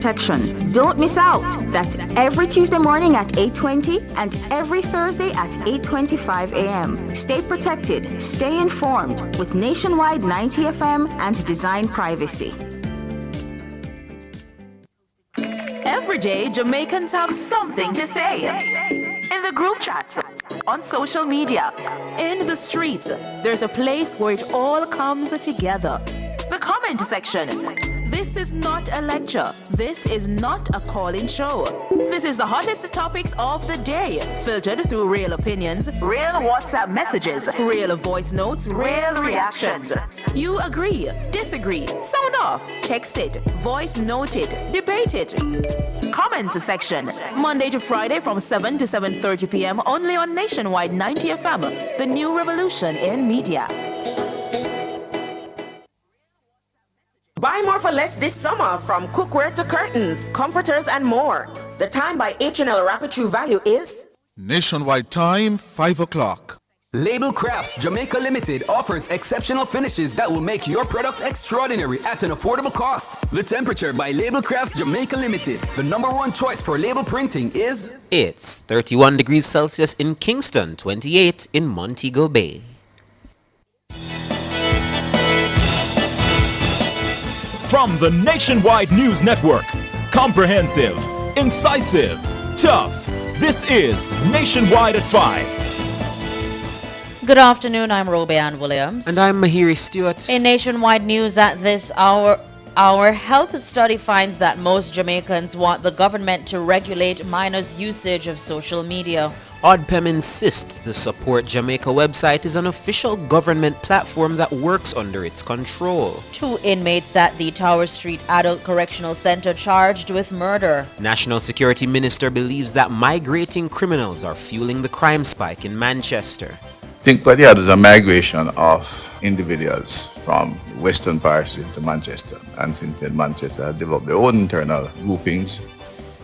Protection. Don't miss out. That's every Tuesday morning at 8:20 and every Thursday at 8:25 a.m. Stay protected, stay informed with Nationwide 90 FM and Design Privacy. Every day, Jamaicans have something to say. In the group chats, on social media, in the streets, there's a place where it all comes together. The comment section. This is not a lecture. This is not a call-in show. This is the hottest topics of the day, filtered through real opinions, real WhatsApp messages, real voice notes, real reactions. You agree, disagree, sound off, text it, voice note it, debate it. Comments section, Monday to Friday from 7 to 7:30 p.m. only on Nationwide 90 FM, the new revolution in media. Buy more for less this summer, from cookware to curtains, comforters, and more. The time by H&L Rapid True Value is Nationwide time, 5 o'clock. Label Crafts Jamaica Limited offers exceptional finishes that will make your product extraordinary at an affordable cost. The temperature by Label Crafts Jamaica Limited, the #1 choice for label printing, is... It's 31 degrees Celsius in Kingston, 28 in Montego Bay. From the Nationwide News Network, comprehensive, incisive, tough. This is Nationwide at 5. Good afternoon, I'm Robeanne Williams. And I'm Mahiri Stewart. In Nationwide News at this hour, our health study finds that most Jamaicans want the government to regulate minors' usage of social media. ODPEM insists the Support Jamaica website is an official government platform that works under its control. 2 inmates at the Tower Street Adult Correctional Center charged with murder. National Security Minister believes that migrating criminals are fueling the crime spike in Manchester. I think what you had is a migration of individuals from western parishes to Manchester, and since then Manchester has developed their own internal groupings.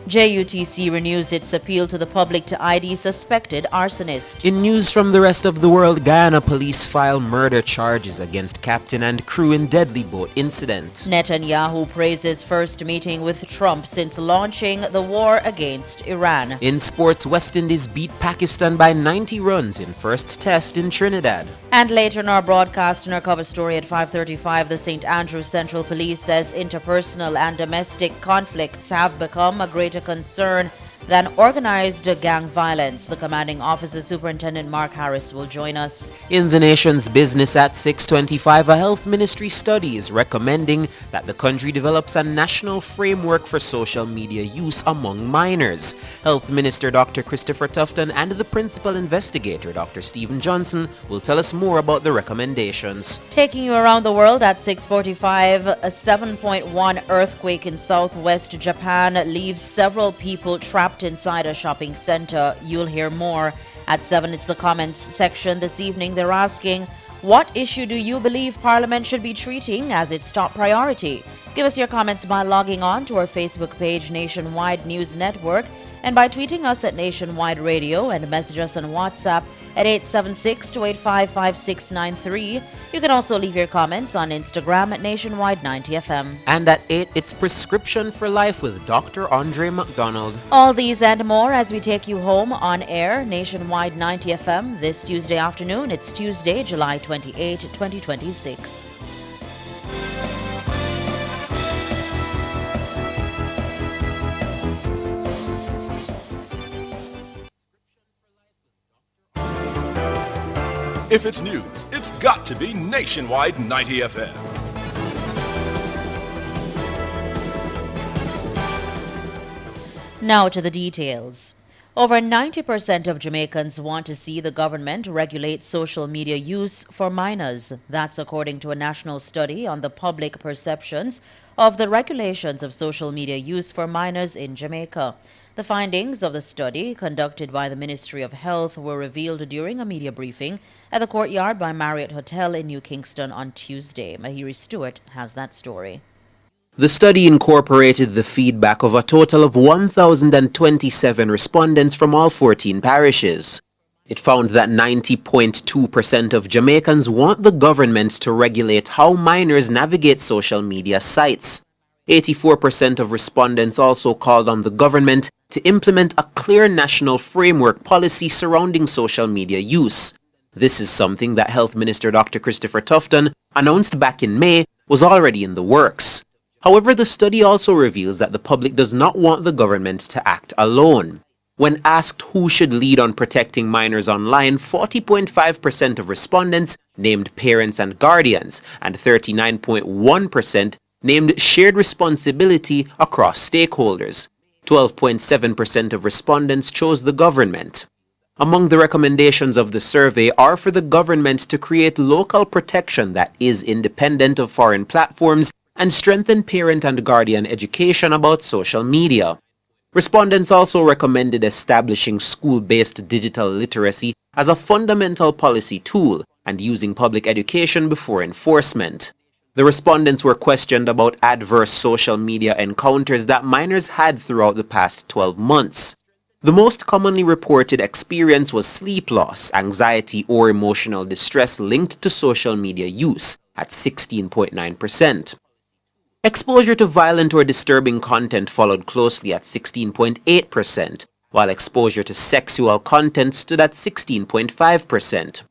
JUTC renews its appeal to the public to ID suspected arsonist. In news from the rest of the world, Guyana police file murder charges against captain and crew in deadly boat incident. Netanyahu praises first meeting with Trump since launching the war against Iran. In sports, West Indies beat Pakistan by 90 runs in first test in Trinidad. And later in our broadcast, in our cover story at 5:35, the St. Andrews Central Police says interpersonal and domestic conflicts have become a greater concern than organized gang violence. The commanding officer, Superintendent Mark Harris, will join us. In the nation's business at 6:25, a health ministry study is recommending that the country develops a national framework for social media use among minors. Health Minister Dr. Christopher Tufton and the principal investigator, Dr. Stephen Johnson, will tell us more about the recommendations. Taking you around the world at 6:45, a 7.1 earthquake in southwest Japan leaves several people trapped inside a shopping center. You'll hear more at 7. It's the comments section this evening. They're asking, what issue do you believe Parliament should be treating as its top priority? Give us your comments by logging on to our Facebook page, Nationwide News Network, and by tweeting us at Nationwide Radio, and message us on WhatsApp at 876-285-5693. You can also leave your comments on Instagram at Nationwide 90 FM. And at 8, it's Prescription for Life with Dr. Andre McDonald. All these and more as we take you home on air, Nationwide 90 FM, this Tuesday afternoon. It's Tuesday, July 28, 2026. If it's news, it's got to be Nationwide 90 FM. Now to the details. Over 90% of Jamaicans want to see the government regulate social media use for minors. That's according to a national study on the public perceptions of the regulations of social media use for minors in Jamaica. The findings of the study, conducted by the Ministry of Health, were revealed during a media briefing at the Courtyard by Marriott Hotel in New Kingston on Tuesday. Mahiri Stewart has that story. The study incorporated the feedback of a total of 1,027 respondents from all 14 parishes. It found that 90.2% of Jamaicans want the government to regulate how minors navigate social media sites. 84% of respondents also called on the government to implement a clear national framework policy surrounding social media use. This is something that Health Minister Dr. Christopher Tufton announced back in May was already in the works. However, the study also reveals that the public does not want the government to act alone. When asked who should lead on protecting minors online, 40.5% of respondents named parents and guardians, and 39.1% named shared responsibility across stakeholders. 12.7% of respondents chose the government. Among the recommendations of the survey are for the government to create local protection that is independent of foreign platforms and strengthen parent and guardian education about social media. Respondents also recommended establishing school-based digital literacy as a fundamental policy tool and using public education before enforcement. The respondents were questioned about adverse social media encounters that minors had throughout the past 12 months. The most commonly reported experience was sleep loss, anxiety, or emotional distress linked to social media use at 16.9%. Exposure to violent or disturbing content followed closely at 16.8%, while exposure to sexual content stood at 16.5%.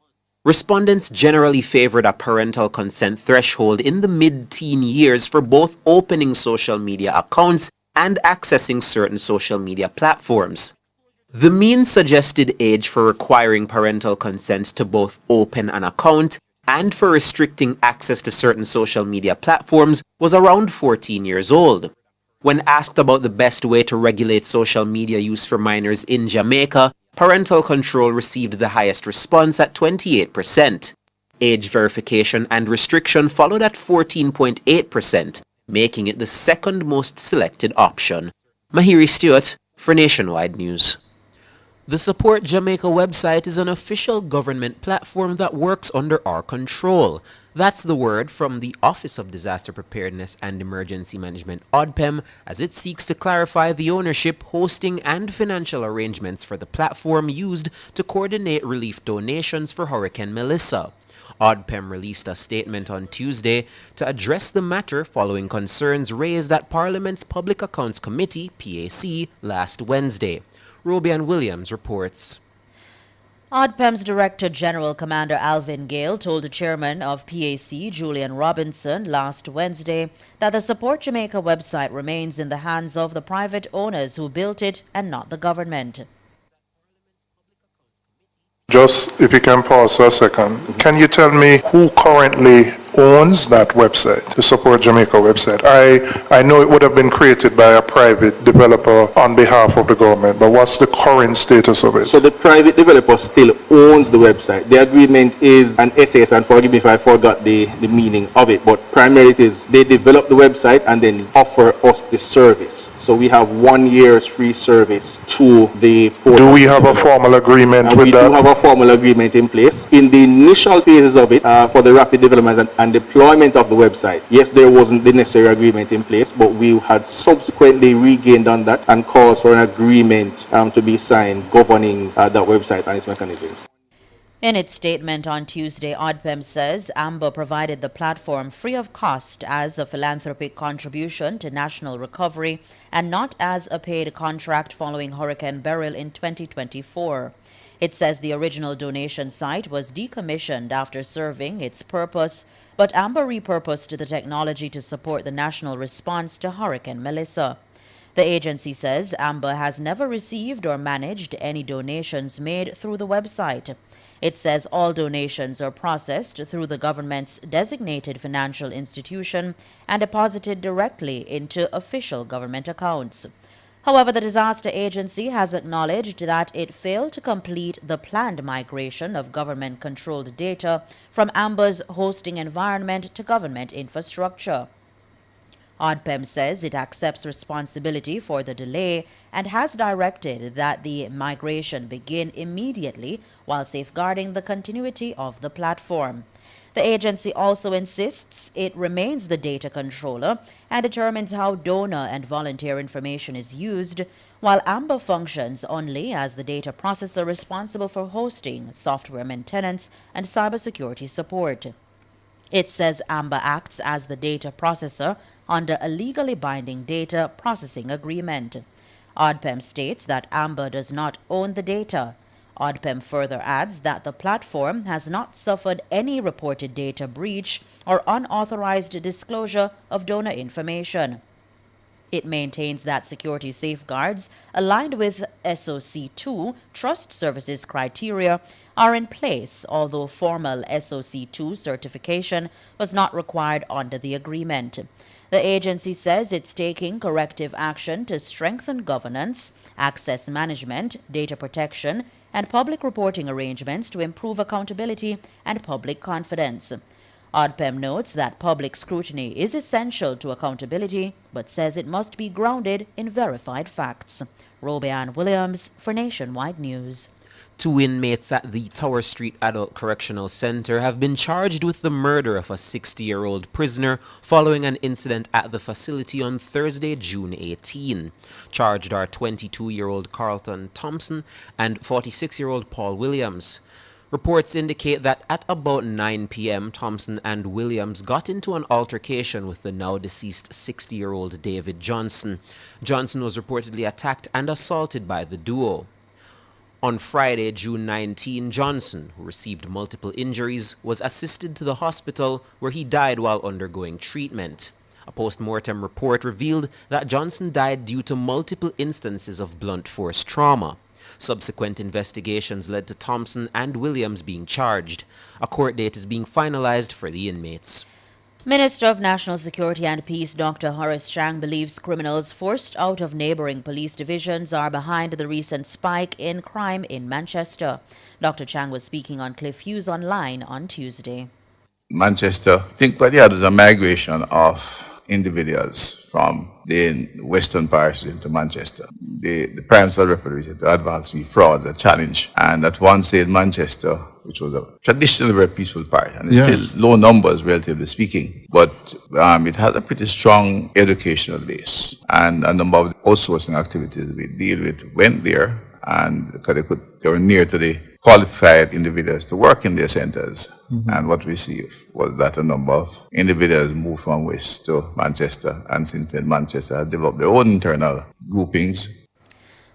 Respondents generally favored a parental consent threshold in the mid-teen years for both opening social media accounts and accessing certain social media platforms. The mean suggested age for requiring parental consent to both open an account and for restricting access to certain social media platforms was around 14 years old. When asked about the best way to regulate social media use for minors in Jamaica, parental control received the highest response at 28%. Age verification and restriction followed at 14.8%, making it the second most selected option. Mahiri Stewart for Nationwide News. The Support Jamaica website is an official government platform that works under our control. That's the word from the Office of Disaster Preparedness and Emergency Management, ODPEM, as it seeks to clarify the ownership, hosting, and financial arrangements for the platform used to coordinate relief donations for Hurricane Melissa. ODPEM released a statement on Tuesday to address the matter following concerns raised at Parliament's Public Accounts Committee, PAC, last Wednesday. Robian Williams reports. ODPEM's Director General Commander Alvin Gale told the chairman of PAC, Julian Robinson, last Wednesday that the Support Jamaica website remains in the hands of the private owners who built it and not the government. Just, if you can pause for a second, can you tell me who currently owns that website, the Support Jamaica website? I know it would have been created by a private developer on behalf of the government, but what's the current status of it? So the private developer still owns the website. The agreement is an SAS, and forgive me if I forgot the meaning of it, but primarily it is they develop the website and then offer us the service. So we have 1 year's free service to the port. Do we have a formal agreement with that? We do have a formal agreement in place. In the initial phases of it, for the rapid development and deployment of the website, yes, there wasn't the necessary agreement in place, but we had subsequently regained on that and calls for an agreement to be signed governing that website and its mechanisms. In its statement on Tuesday, ODPEM says AMBER provided the platform free of cost as a philanthropic contribution to national recovery and not as a paid contract following Hurricane Beryl in 2024. It says the original donation site was decommissioned after serving its purpose, but AMBER repurposed the technology to support the national response to Hurricane Melissa. The agency says AMBER has never received or managed any donations made through the website. It says all donations are processed through the government's designated financial institution and deposited directly into official government accounts. However, the disaster agency has acknowledged that it failed to complete the planned migration of government-controlled data from AMBER's hosting environment to government infrastructure. ODPEM says it accepts responsibility for the delay and has directed that the migration begin immediately while safeguarding the continuity of the platform. The agency also insists it remains the data controller and determines how donor and volunteer information is used, while AMBER functions only as the data processor responsible for hosting, software maintenance, and cybersecurity support. It says AMBER acts as the data processor under a legally binding data processing agreement. ODPEM states that Amber does not own the data. ODPEM further adds that the platform has not suffered any reported data breach or unauthorized disclosure of donor information. It maintains that security safeguards aligned with SOC2 Trust Services criteria are in place, although formal SOC2 certification was not required under the agreement. The agency says it's taking corrective action to strengthen governance, access management, data protection, and public reporting arrangements to improve accountability and public confidence. ODPEM notes that public scrutiny is essential to accountability, but says it must be grounded in verified facts. Robeanne Williams for Nationwide News. 2 inmates at the Tower Street Adult Correctional Center have been charged with the murder of a 60-year-old prisoner following an incident at the facility on Thursday, June 18. Charged are 22-year-old Carlton Thompson and 46-year-old Paul Williams. Reports indicate that at about 9 p.m., Thompson and Williams got into an altercation with the now deceased 60-year-old David Johnson. Johnson was reportedly attacked and assaulted by the duo. On Friday, June 19, Johnson, who received multiple injuries, was assisted to the hospital where he died while undergoing treatment. A post-mortem report revealed that Johnson died due to multiple instances of blunt force trauma. Subsequent investigations led to Thompson and Williams being charged. A court date is being finalized for the inmates. Minister of National Security and Peace Dr. Horace Chang believes criminals forced out of neighboring police divisions are behind the recent spike in crime in Manchester. Dr. Chang was speaking on Cliff Hughes Online on Tuesday. Manchester, I think what they had was a migration of individuals from the western parishes into Manchester. The Prime Minister referees to advance fee fraud, a challenge, and at one stage Manchester, which was a traditionally very peaceful parish, and it's still low numbers relatively speaking, but it has a pretty strong educational base, and a number of outsourcing activities we deal with went there, and because they were near to the qualified individuals to work in their centers. And what we see was that a number of individuals moved from West to Manchester, and since then Manchester has developed their own internal groupings.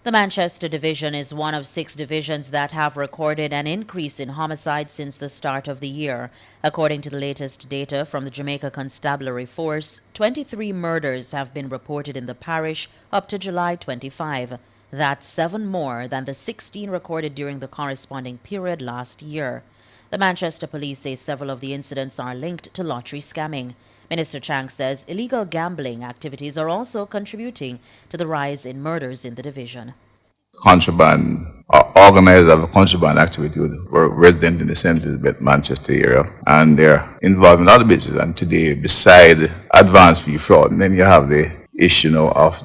The Manchester Division is one of 6 divisions that have recorded an increase in homicides since the start of the year. According to the latest data from the Jamaica Constabulary Force, 23 murders have been reported in the parish up to July 25. That's 7 more than the 16 recorded during the corresponding period last year. The Manchester Police say several of the incidents are linked to lottery scamming. Minister Chang says illegal gambling activities are also contributing to the rise in murders in the division. Contraband, organizers of contraband activity were resident in the St. Elizabeth, Manchester area, and they're involved in other businesses. And today, beside advance fee fraud, and then you have the issue now of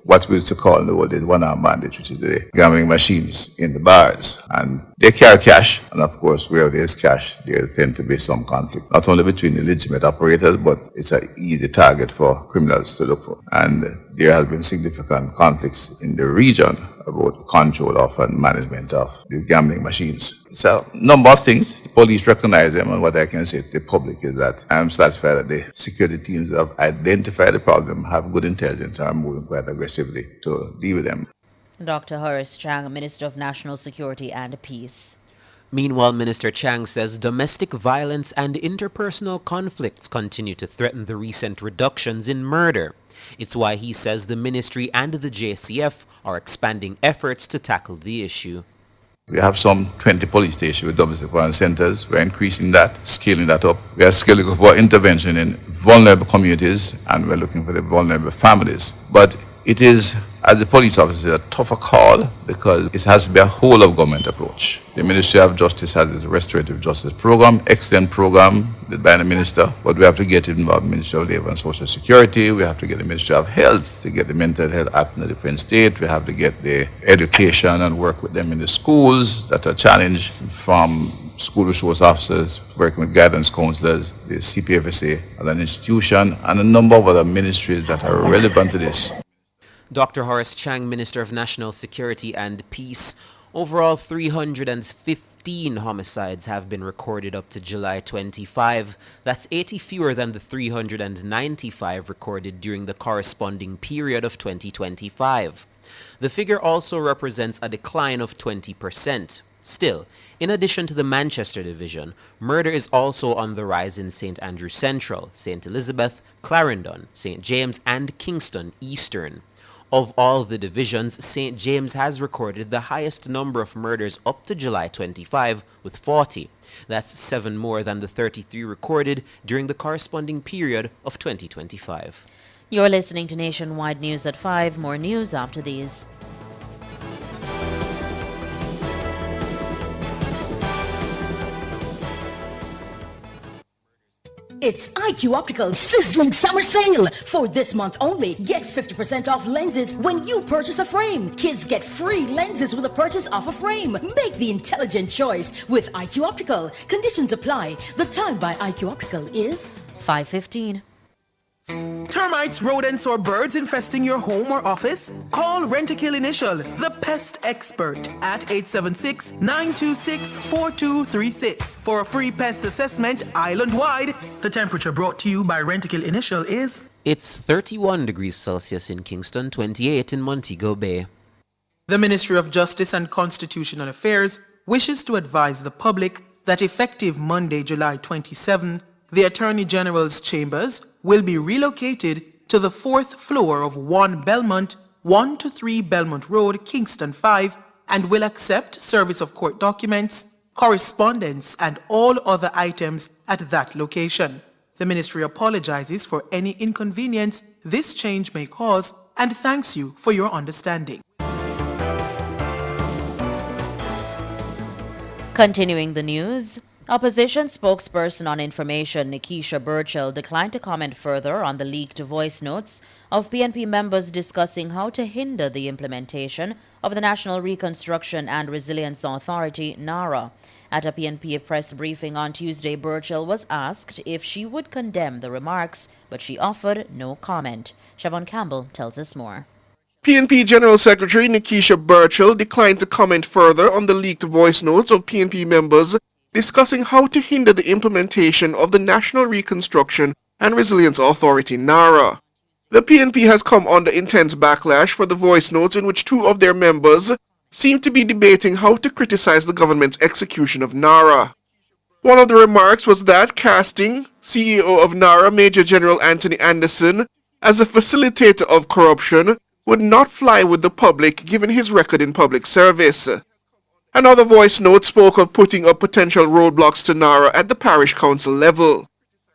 what we used to call in the world one-arm bandits, which is the gambling machines in the bars. And they carry cash, and of course, where there's cash, there tend to be some conflict, not only between the legitimate operators, but it's an easy target for criminals to look for. And there has been significant conflicts in the region about control of and management of the gambling machines. It's a number of things. The police recognize them, and what I can say to the public is that I'm satisfied that the security teams have identified the problem, have good intelligence, and are moving quite aggressively to deal with them. Dr. Horace Chang, Minister of National Security and Peace. Meanwhile, Minister Chang says domestic violence and interpersonal conflicts continue to threaten the recent reductions in murder. It's why he says the ministry and the JCF are expanding efforts to tackle the issue. We have some 20 police stations with domestic violence centers. We're increasing that, scaling that up. We are scaling up our intervention in vulnerable communities, and we're looking for the vulnerable families. But it is, as a police officer, a tougher call because it has to be a whole of government approach. The Ministry of Justice has its restorative justice program, excellent program led by the minister, but we have to get involved in the Ministry of Labor and Social Security. We have to get the Ministry of Health to get the Mental Health Act in a different state. We have to get the education and work with them in the schools that are challenged, from school resource officers, working with guidance counselors, the CPFSA as an institution, and a number of other ministries that are relevant to this. Dr. Horace Chang, Minister of National Security and Peace. Overall, 350 15 homicides have been recorded up to July 25. That's 80 fewer than the 395 recorded during the corresponding period of 2025. The figure also represents a decline of 20%. Still, in addition to the Manchester division, murder is also on the rise in St. Andrew Central, St. Elizabeth, Clarendon, St. James, and Kingston Eastern. Of all the divisions, St. James has recorded the highest number of murders up to July 25 with 40. That's 7 more than the 33 recorded during the corresponding period of 2025. You're listening to Nationwide News at 5. More news after these. It's IQ Optical's sizzling summer sale. For this month only, get 50% off lenses when you purchase a frame. Kids get free lenses with a purchase of a frame. Make the intelligent choice with IQ Optical. Conditions apply. The time by IQ Optical is 5:15. Termites, rodents, or birds infesting your home or office? Call Rentokil Initial, the pest expert, at 876-926-4236 for a free pest assessment island-wide. The temperature brought to you by Rentokil Initial is... It's 31 degrees Celsius in Kingston, 28 in Montego Bay. The Ministry of Justice and Constitutional Affairs wishes to advise the public that effective Monday, July 27, the Attorney General's chambers will be relocated to the 4th floor of 1 Belmont, 1 to 3 Belmont Road, Kingston 5, and will accept service of court documents, correspondence, and all other items at that location. The Ministry apologizes for any inconvenience this change may cause and thanks you for your understanding. Continuing the news. Opposition spokesperson on information Nikisha Burchell declined to comment further on the leaked voice notes of PNP members discussing how to hinder the implementation of the National Reconstruction and Resilience Authority, NARA. At a PNP press briefing on Tuesday, Burchell was asked if she would condemn the remarks, but she offered no comment. Siobhan Campbell tells us more. PNP General Secretary Nikisha Burchell declined to comment further on the leaked voice notes of PNP members discussing how to hinder the implementation of the National Reconstruction and Resilience Authority, NARA. The PNP has come under intense backlash for the voice notes in which 2 of their members seem to be debating how to criticize the government's execution of NARA. One of the remarks was that casting CEO of NARA, Major General Anthony Anderson, as a facilitator of corruption would not fly with the public given his record in public service. Another voice note spoke of putting up potential roadblocks to NARA at the parish council level.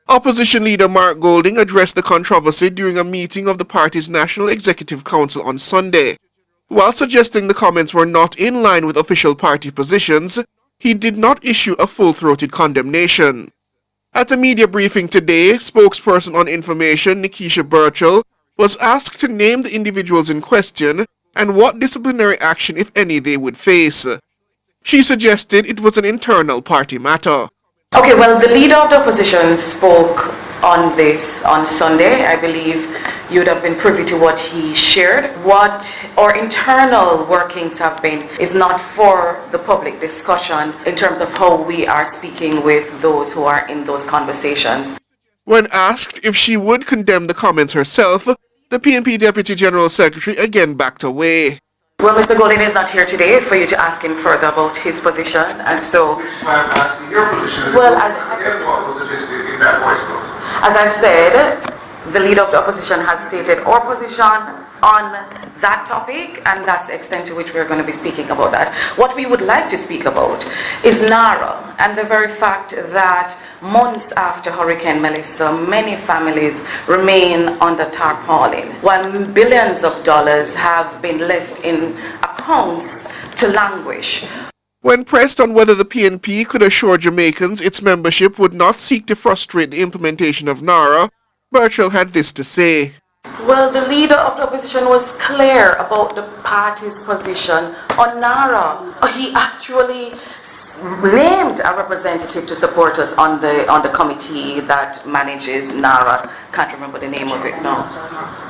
Opposition leader Mark Golding addressed the controversy during a meeting of the party's National Executive Council on Sunday. While suggesting the comments were not in line with official party positions, he did not issue a full-throated condemnation. At a media briefing today, spokesperson on information Nikisha Burchell was asked to name the individuals in question and what disciplinary action, if any, they would face. She suggested it was an internal party matter. Okay, well, the leader of the opposition spoke on this on Sunday. I believe you would have been privy to what he shared. What our internal workings have been is not for the public discussion in terms of how we are speaking with those who are in those conversations. When asked if she would condemn the comments herself, the PNP Deputy General Secretary again backed away. Well, Mr. Golding is not here today for you to ask him further about his position, and so... I'm asking your position. Well, what was suggested in that voice note? As I've said, the leader of the opposition has stated our position on that topic, and that's the extent to which we're going to be speaking about that. What we would like to speak about is NARA, and the very fact that months after Hurricane Melissa, many families remain under tarpaulin, while billions of dollars have been left in accounts to languish. When pressed on whether the PNP could assure Jamaicans its membership would not seek to frustrate the implementation of NARA, Burchell had this to say. Well, the leader of the opposition was clear about the party's position on NARA. He actually named a representative to support us on the committee that manages NARA. can't remember the name of it now.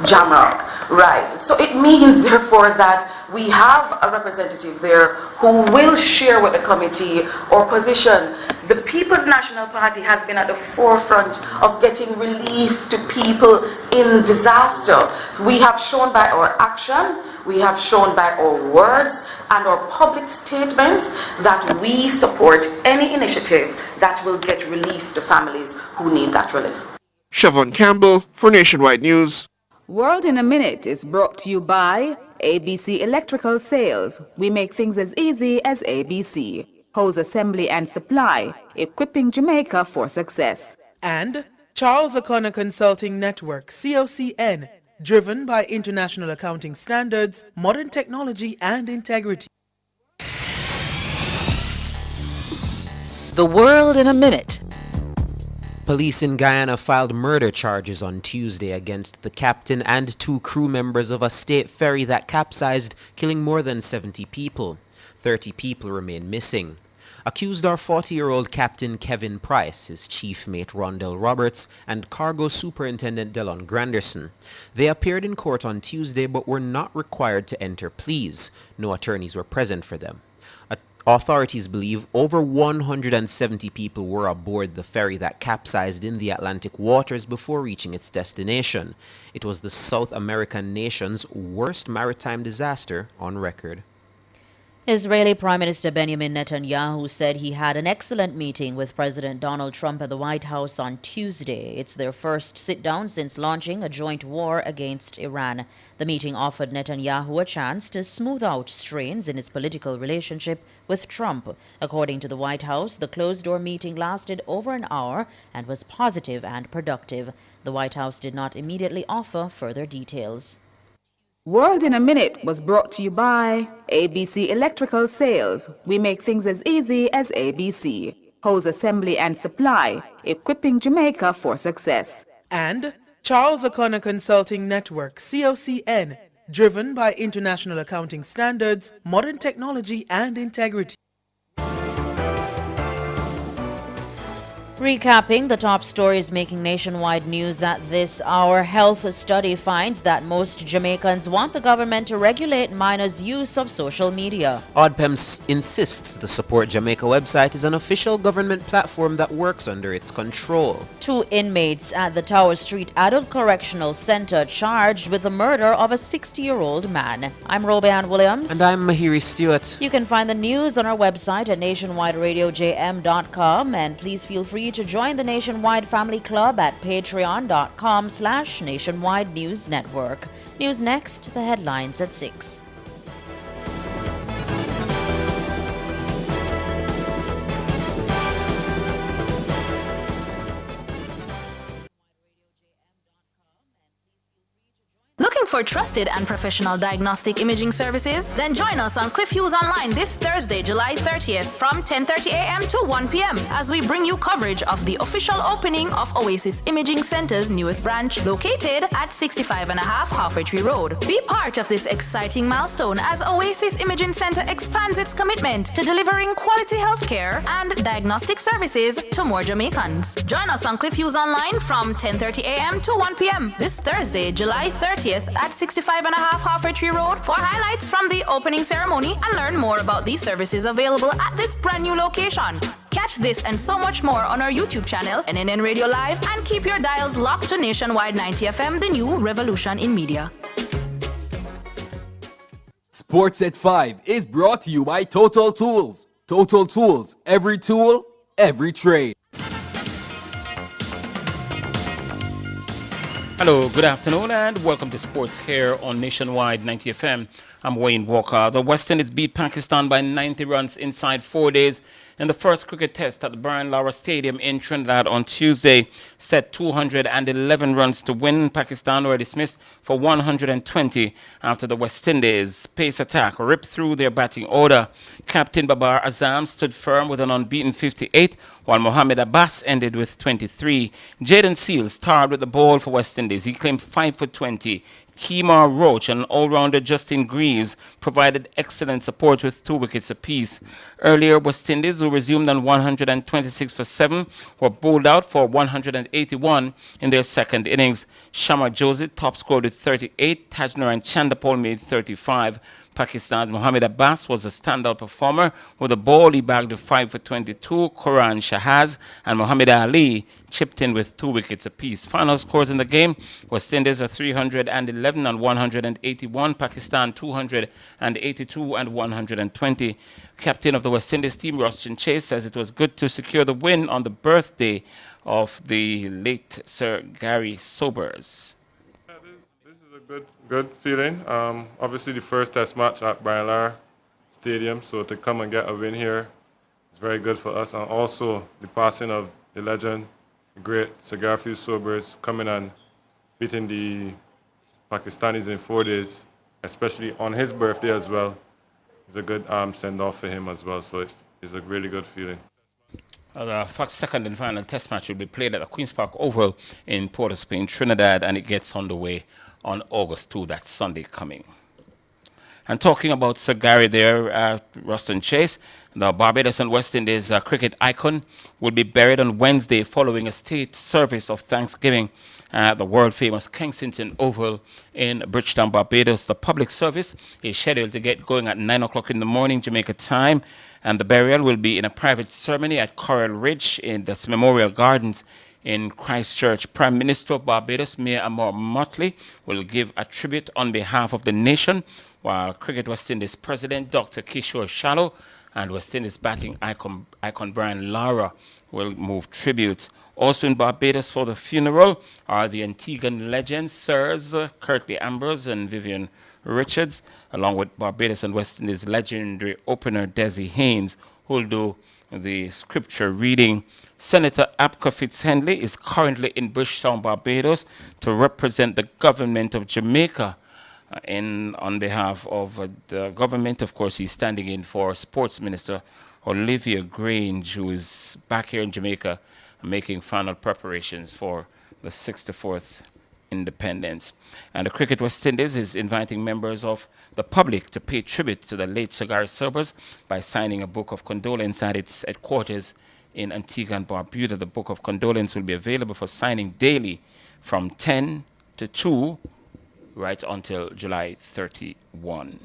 Jamrock, right. So it means, therefore, that we have a representative there who will share with the committee our position. The People's National Party has been at the forefront of getting relief to people in disaster. We have shown by our action, we have shown by our words and our public statements that we support any initiative that will get relief to families who need that relief. Siobhan Campbell for Nationwide News. World in a Minute is brought to you by ABC Electrical Sales. We make things as easy as ABC. Hose Assembly and Supply, equipping Jamaica for success. And Charles O'Connor Consulting Network, COCN, driven by international accounting standards, modern technology and integrity. The World in a Minute. Police in Guyana filed murder charges on Tuesday against the captain and 2 crew members of a state ferry that capsized, killing more than 70 people. 30 people remain missing. Accused are 40-year-old Captain Kevin Price, his chief mate Rondell Roberts, and cargo superintendent Delon Granderson. They appeared in court on Tuesday but were not required to enter pleas. No attorneys were present for them. Authorities believe over 170 people were aboard the ferry that capsized in the Atlantic waters before reaching its destination. It was the South American nation's worst maritime disaster on record. Israeli Prime Minister Benjamin Netanyahu said he had an excellent meeting with President Donald Trump at the White House on Tuesday. It's their first sit-down since launching a joint war against Iran. The meeting offered Netanyahu a chance to smooth out strains in his political relationship with Trump. According to the White House, the closed-door meeting lasted over an hour and was positive and productive. The White House did not immediately offer further details. World in a Minute was brought to you by ABC Electrical Sales. We make things as easy as ABC. Hose Assembly and Supply, equipping Jamaica for success. And Charles O'Connor Consulting Network, COCN, driven by international accounting standards, modern technology and integrity. Recapping the top stories making nationwide news at this hour, health study finds that most Jamaicans want the government to regulate minors' use of social media. ODPEM insists the Support Jamaica website is an official government platform that works under its control. 2 inmates at the Tower Street Adult Correctional Center charged with the murder of a 60-year-old man. I'm Robeanne Williams. And I'm Mahiri Stewart. You can find the news on our website at nationwideradiojm.com, and please feel free to join the Nationwide Family Club at patreon.com/Nationwide News Network. News next, the headlines at 6. Looking for trusted and professional diagnostic imaging services? Then join us on Cliff Hughes Online this Thursday, July 30th from 10:30 a.m. to 1 p.m. as we bring you coverage of the official opening of Oasis Imaging Center's newest branch located at 65.5 Halfway Tree Road. Be part of this exciting milestone as Oasis Imaging Center expands its commitment to delivering quality healthcare and diagnostic services to more Jamaicans. Join us on Cliff Hughes Online from 10:30 a.m. to 1 p.m. this Thursday, July 30th at 65.5 Halfway Tree Road for highlights from the opening ceremony and learn more about these services available at this brand new location. Catch this and so much more on our YouTube channel, NNN Radio Live, and keep your dials locked to Nationwide 90 FM, the new revolution in media. Sports at 5 is brought to you by Total Tools. Total Tools, every tool, every trade. Hello, good afternoon, and welcome to Sports here on Nationwide 90 FM. I'm Wayne Walker. The West Indies beat Pakistan by 90 runs inside 4 days in the first cricket test at the Brian Lara Stadium in Trinidad on Tuesday. Set 211 runs to win. Pakistan were dismissed for 120 after the West Indies' pace attack ripped through their batting order. Captain Babar Azam stood firm with an unbeaten 58, while Mohamed Abbas ended with 23. Jaden Seals starred with the ball for West Indies. He claimed 5 for 20. Kemar Roach and all-rounder Justin Greaves provided excellent support with 2 wickets apiece. Earlier, West Indies, who resumed on 126 for 7, were bowled out for 181 in their second innings. Shama Josie top scored with 38, Tajnaran Chandapal made 35. Pakistan's Mohammad Abbas was a standout performer. With a ball, he bagged a 5 for 22. Quran Shahaz and Muhammad Ali chipped in with 2 wickets apiece. Final scores in the game: West Indies are 311 and 181. Pakistan 282 and 120. Captain of the West Indies team, Roshan Chase, says it was good to secure the win on the birthday of the late Sir Gary Sobers. Good feeling. Obviously, the first test match at Brian Lara Stadium, so to come and get a win here is very good for us. And also, the passing of the legend, the great Sir Garfield Sobers, coming and beating the Pakistanis in 4 days, especially on his birthday as well, is a good send-off for him as well. So it's a really good feeling. The second and final test match will be played at the Queen's Park Oval in Port of Spain, Trinidad, and it gets underway on August 2, that's Sunday coming. And talking about Sir Gary there, Ruston Chase, the Barbados and West Indies cricket icon will be buried on Wednesday following a state service of Thanksgiving at the world-famous Kensington Oval in Bridgetown, Barbados. The public service is scheduled to get going at 9 o'clock in the morning, Jamaica time, and the burial will be in a private ceremony at Coral Ridge in the Memorial Gardens in Christchurch. Prime Minister of Barbados, Mayor Amor Motley, will give a tribute on behalf of the nation, while Cricket West Indies President Dr. Kishore Shallow and West Indies batting icon Brian Lara will move tribute. Also in Barbados for the funeral are the Antiguan legends Sirs Curtly Ambrose and Vivian Richards, along with Barbados and West Indies legendary opener Desi Haynes, who will do the scripture reading. Senator Apka Fitzhenley is currently in Bridgetown, Barbados, to represent the government of Jamaica. On behalf of the government, of course, he's standing in for Sports Minister Olivia Grange, who is back here in Jamaica making final preparations for the 64th independence. And the Cricket West Indies is inviting members of the public to pay tribute to the late Sir Gary Sobers by signing a book of condolence at its headquarters in Antigua and Barbuda. The book of condolence will be available for signing daily from 10 to 2 right until July 31.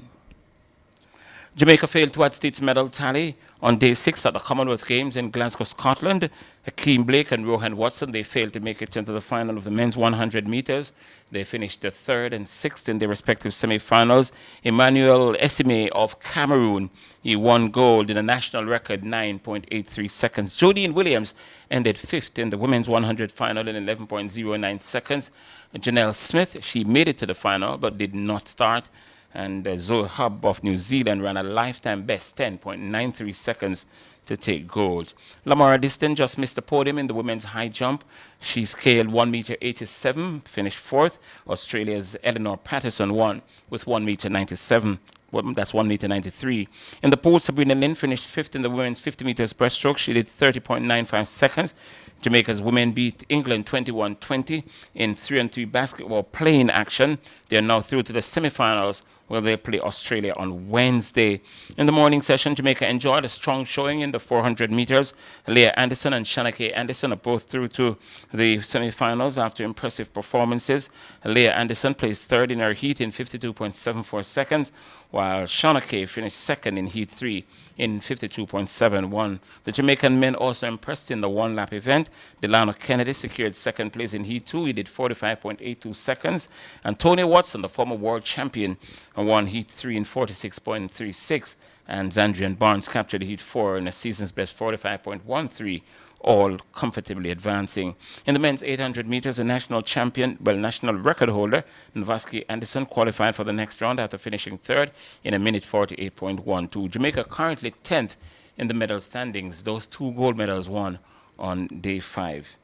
Jamaica failed to add to its medal tally on day 6 at the Commonwealth Games in Glasgow, Scotland. Keem Blake and Rohan Watson, they failed to make it into the final of the men's 100 meters. They finished the 3rd and 6th in their respective semi-finals. Emmanuel Esime of Cameroon, he won gold in a national record 9.83 seconds. Jodine Williams ended 5th in the women's 100 final in 11.09 seconds. Janelle Smith, she made it to the final but did not start. And Zoe Hub of New Zealand ran a lifetime best 10.93 seconds to take gold. Lamara Diston just missed the podium in the women's high jump. She scaled 1 meter 87, finished 4th. Australia's Eleanor Patterson won with 1 meter 97. Well, that's 1 meter 93. In the pool, Sabrina Lynn finished 5th in the women's 50 meters breaststroke. She did 30.95 seconds. Jamaica's women beat England 21-20 in 3-on-3 basketball playing action. They are now through to the semifinals, where they play Australia on Wednesday. In the morning session, Jamaica enjoyed a strong showing in the 400 meters. Leah Anderson and Shanna Anderson are both through to the semifinals after impressive performances. Leah Anderson placed 3rd in her heat in 52.74 seconds, while Shanna finished 2nd in heat 3 in 52.71. The Jamaican men also impressed in the one-lap event. Delano Kennedy secured 2nd place in heat 2. He did 45.82 seconds. And Tony Watson, the former world champion, won heat 3 in 46.36. And Zandrian Barnes captured heat 4 in a season's best 45.13, all comfortably advancing. In the men's 800 meters, a national record holder, Nvaski Anderson, qualified for the next round after finishing 3rd in a minute 48.12. Jamaica currently 10th in the medal standings. Those 2 gold medals won on day 5.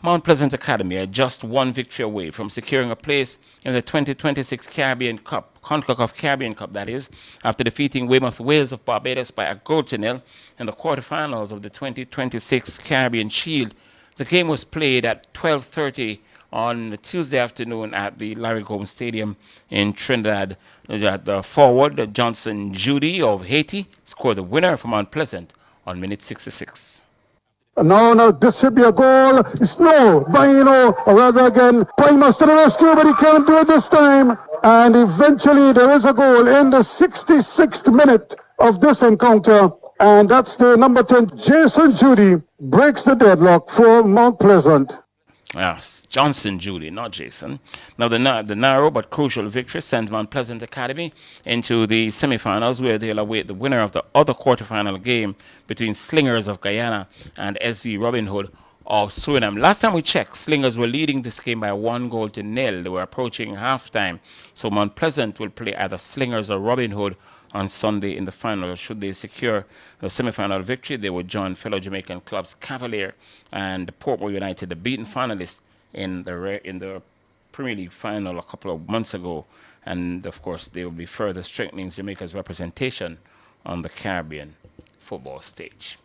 Mount Pleasant Academy are just 1 victory away from securing a place in the 2026 Caribbean Cup, CONCACAF Caribbean Cup that is, after defeating Weymouth Wales of Barbados by a goal to nil in the quarterfinals of the 2026 Caribbean Shield. The game was played at 12:30 on Tuesday afternoon at the Larry Gomes Stadium in Trinidad. The forward, Johnson Judy of Haiti, scored the winner for Mount Pleasant on minute 66. Now, this should be a goal. It's no, Baino, or rather again, Primus to the rescue, but he can't do it this time. And eventually there is a goal in the 66th minute of this encounter. And that's the number 10, Jason Judy, breaks the deadlock for Mount Pleasant. Yes, Johnson Judy, not Jason. Now, the narrow but crucial victory sent Mount Pleasant Academy into the semifinals, where they'll await the winner of the other quarterfinal game between Slingers of Guyana and SV Robin Hood of Suriname. Last time we checked, Slingers were leading this game by 1-0. They were approaching halftime. So Mount Pleasant will play either Slingers or Robin Hood on Sunday in the final. Should they secure the semi-final victory, they would join fellow Jamaican clubs Cavalier and Portmore United, the beaten finalists in the Premier League final a couple of months ago. And of course, they will be further strengthening Jamaica's representation on the Caribbean football stage.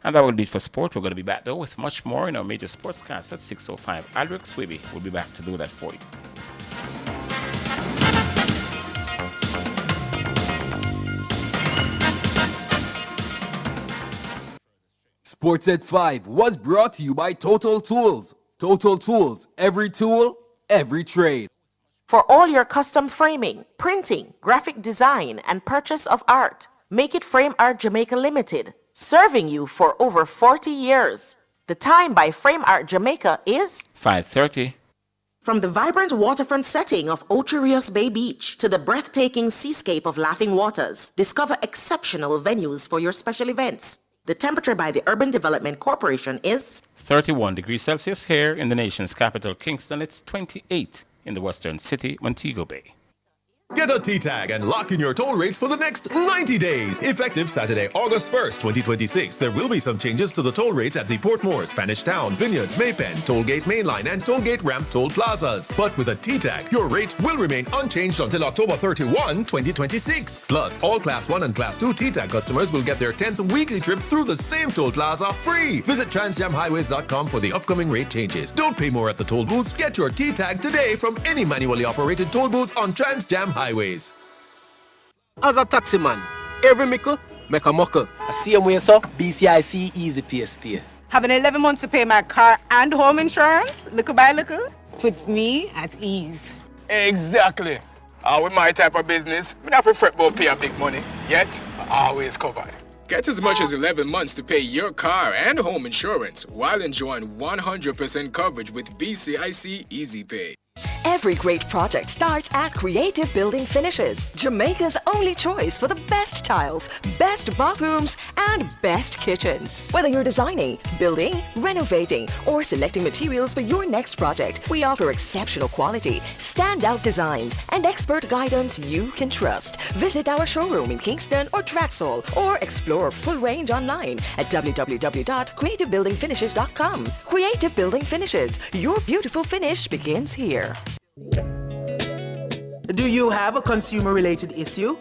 And that will do it for sport. We're going to be back though with much more in our major sportscast at 6:05. Aldrich Swiby will be back to do that for you. Sports at 5 was brought to you by Total Tools. Total Tools, every tool, every trade. For all your custom framing, printing, graphic design, and purchase of art, Make It Frame Art Jamaica Limited, serving you for over 40 years. The time by Frame Art Jamaica is 5:30. From the vibrant waterfront setting of Ocho Rios Bay Beach to the breathtaking seascape of Laughing Waters, discover exceptional venues for your special events. The temperature by the Urban Development Corporation is 31 degrees Celsius here in the nation's capital, Kingston. It's 28 in the western city, Montego Bay. Get a T-Tag and lock in your toll rates for the next 90 days. Effective Saturday, August 1st, 2026. There will be some changes to the toll rates at the Portmore, Spanish Town, Vineyards, Maypen, Tollgate Mainline, and Tollgate Ramp toll plazas. But with a T-Tag, your rate will remain unchanged until October 31, 2026. Plus, all Class 1 and Class 2 T-Tag customers will get their 10th weekly trip through the same toll plaza free. Visit transjamhighways.com for the upcoming rate changes. Don't pay more at the toll booths. Get your T-Tag today from any manually operated toll booth on Transjam Highways. As a taxi man, every mickle make a muckle. I see him way so, BCIC Easy Pay stay. Having 11 months to pay my car and home insurance, little by little, puts me at ease. Exactly. With my type of business, I don't have to fret about paying big money, yet always covered. Get as much as 11 months to pay your car and home insurance while enjoying 100% coverage with BCIC Easy Pay. Every great project starts at Creative Building Finishes, Jamaica's only choice for the best tiles, best bathrooms, and best kitchens. Whether you're designing, building, renovating, or selecting materials for your next project, we offer exceptional quality, standout designs, and expert guidance you can trust. Visit our showroom in Kingston or Traxall, or explore a full range online at www.creativebuildingfinishes.com. Creative Building Finishes, your beautiful finish begins here. Do you have a consumer-related issue?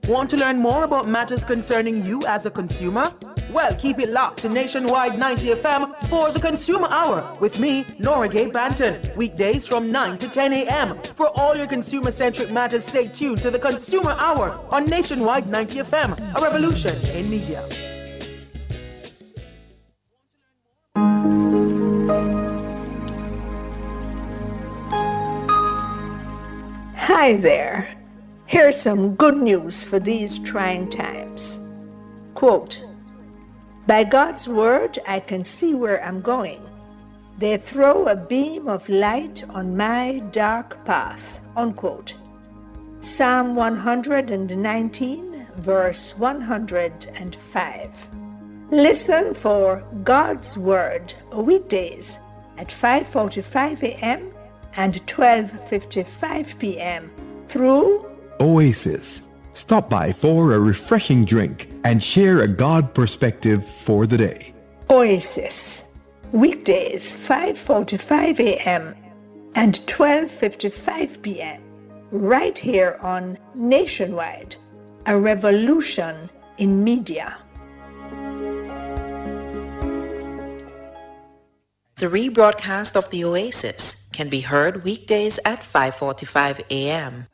Want to learn more about matters concerning you as a consumer? Well, keep it locked to Nationwide 90 FM for the Consumer Hour with me, Nora Gay Banton. Weekdays from 9 to 10 a.m. For all your consumer-centric matters, stay tuned to the Consumer Hour on Nationwide 90 FM, a revolution in media. Hi there. Here's some good news for these trying times. Quote, "By God's word, I can see where I'm going. They throw a beam of light on my dark path." Unquote. Psalm 119, verse 105. Listen for God's word weekdays at 5:45 a.m. and 12:55 p.m. through Oasis. Stop by for a refreshing drink and share a God perspective for the day. Oasis. Weekdays 5:45 a.m. and 12:55 p.m. right here on Nationwide, a revolution in media. The rebroadcast of The Oasis can be heard weekdays at 5:45 a.m.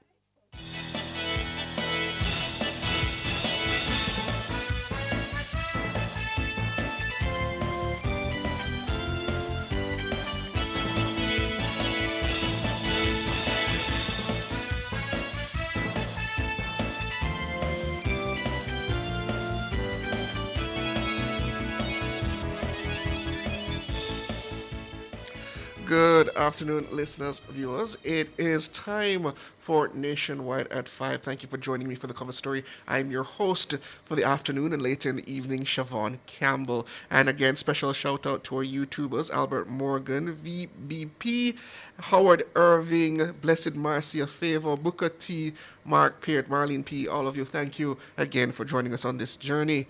Good afternoon, listeners, viewers. It is time for Nationwide at 5. Thank you for joining me for the cover story. I'm your host for the afternoon, and later in the evening, Siobhan Campbell. And again, special shout out to our YouTubers, Albert Morgan, VBP, Howard Irving, Blessed Marcia Favor, Booker T, Mark Peart, Marlene P, all of you, thank you again for joining us on this journey.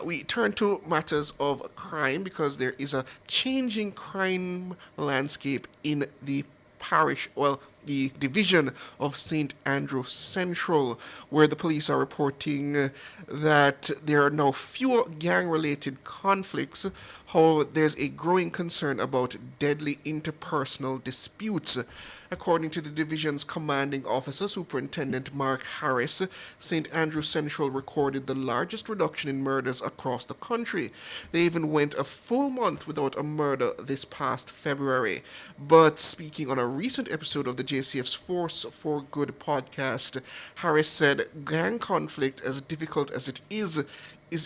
We turn to matters of crime because there is a changing crime landscape in the parish, the division of St. Andrew Central, where the police are reporting that there are now fewer gang-related conflicts. However, there's a growing concern about deadly interpersonal disputes. According to the division's commanding officer, Superintendent Mark Harris, St. Andrew Central recorded the largest reduction in murders across the country. They even went a full month without a murder this past February. But speaking on a recent episode of the JCF's Force for Good podcast, Harris said gang conflict, as difficult as it is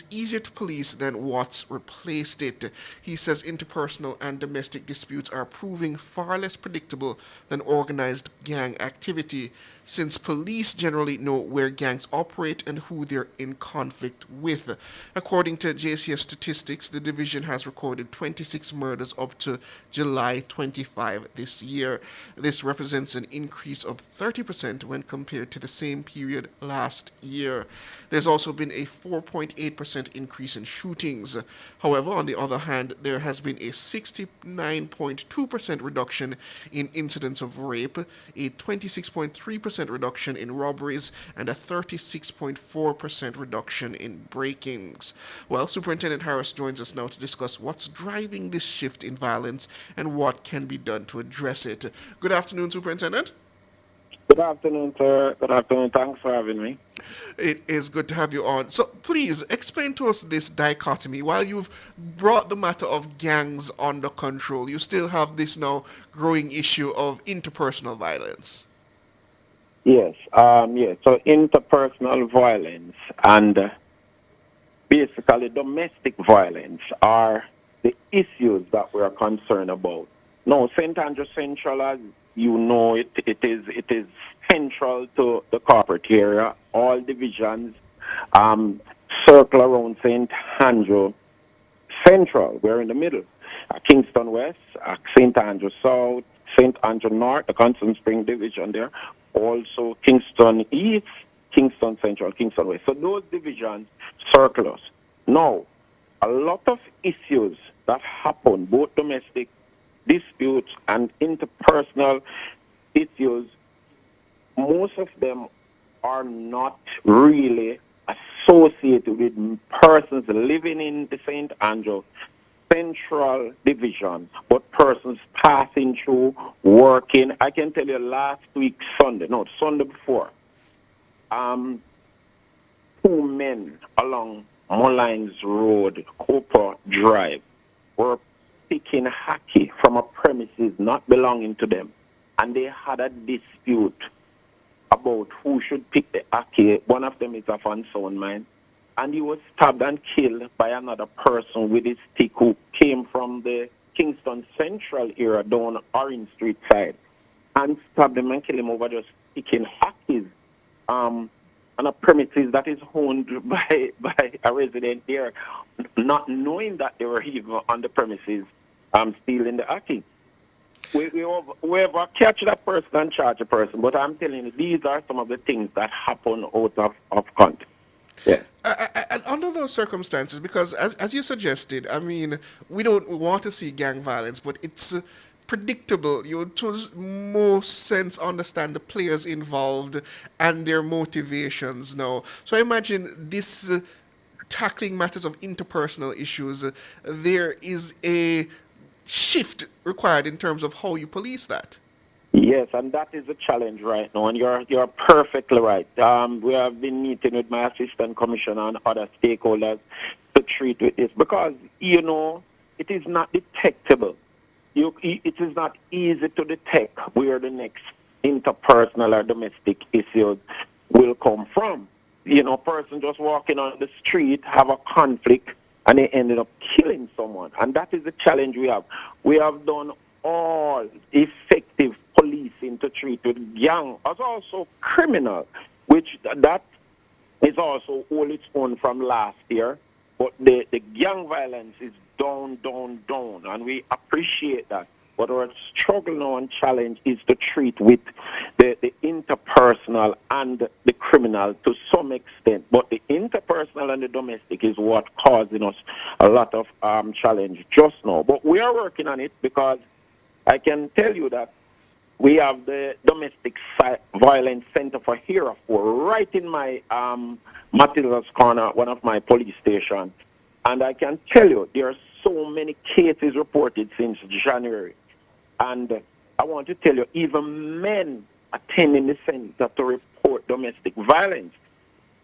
easier to police than what's replaced it. He says interpersonal and domestic disputes are proving far less predictable than organized gang activity, since police generally know where gangs operate and who they're in conflict with. According to JCF statistics, the division has recorded 26 murders up to July 25 this year. This represents an increase of 30% when compared to the same period last year. There's also been a 4.8% increase in shootings. However, on the other hand, there has been a 69.2% reduction in incidents of rape, a 26.3% reduction in robberies, and a 36.4% reduction in break-ins. Well, Superintendent Harris joins us now to discuss what's driving this shift in violence and what can be done to address it. Good afternoon, Superintendent. Good afternoon, sir. Good afternoon. Thanks for having me. It is good to have you on. So please explain to us this dichotomy. While you've brought the matter of gangs under control, you still have this now growing issue of interpersonal violence. Yes. So interpersonal violence and basically domestic violence are the issues that we are concerned about. Now, St. Andrew Central, as you know, it is central to the corporate area. All divisions circle around St. Andrew Central. We're in the middle. Kingston West, St. Andrew South, St. Andrew North, the Constant Spring division there. Also Kingston East, Kingston Central, Kingston West. So those divisions circle us. Now, a lot of issues that happen, both domestic disputes and interpersonal issues, most of them are not really associated with persons living in the St. Andrew Central Division, but persons passing through, working. I can tell you last week, Sunday before, 2 men along Mullines Road, Cooper Drive, were picking hockey from a premises not belonging to them, and they had a dispute about who should pick the hockey. One of them is a unsound man, and he was stabbed and killed by another person with his stick who came from the Kingston Central area down Orange Street side, and stabbed him and killed him over just picking hockeys on a premises that is owned by a resident there, not knowing that they were even on the premises stealing the hockey. We ever catch that person and charge a person, but I'm telling you, these are some of the things that happen out of context. Yeah. And under those circumstances, because as you suggested, I mean, we don't want to see gang violence, but it's predictable. You to most sense understand the players involved and their motivations now. So I imagine this tackling matters of interpersonal issues, there is a shift required in terms of how you police that. Yes, and that is a challenge right now, and you're perfectly right. We have been meeting with my assistant commissioner and other stakeholders to treat with this because, you know, it is not detectable. It is not easy to detect where the next interpersonal or domestic issues will come from. You know, person just walking on the street, have a conflict, and they ended up killing someone. And that is the challenge we have. We have done all effective policing to treat with gang as also criminal, which that is also all its own from last year. But the gang violence is down, and we appreciate that. But our struggle now and challenge is to treat with the interpersonal and the criminal to some extent. But the interpersonal and the domestic is what causing us a lot of challenge just now. But we are working on it because I can tell you that we have the Domestic Violence Center for Hereford right in my Matilda's Corner, one of my police stations. And I can tell you there are so many cases reported since January. And I want to tell you, even men attending the center to report domestic violence,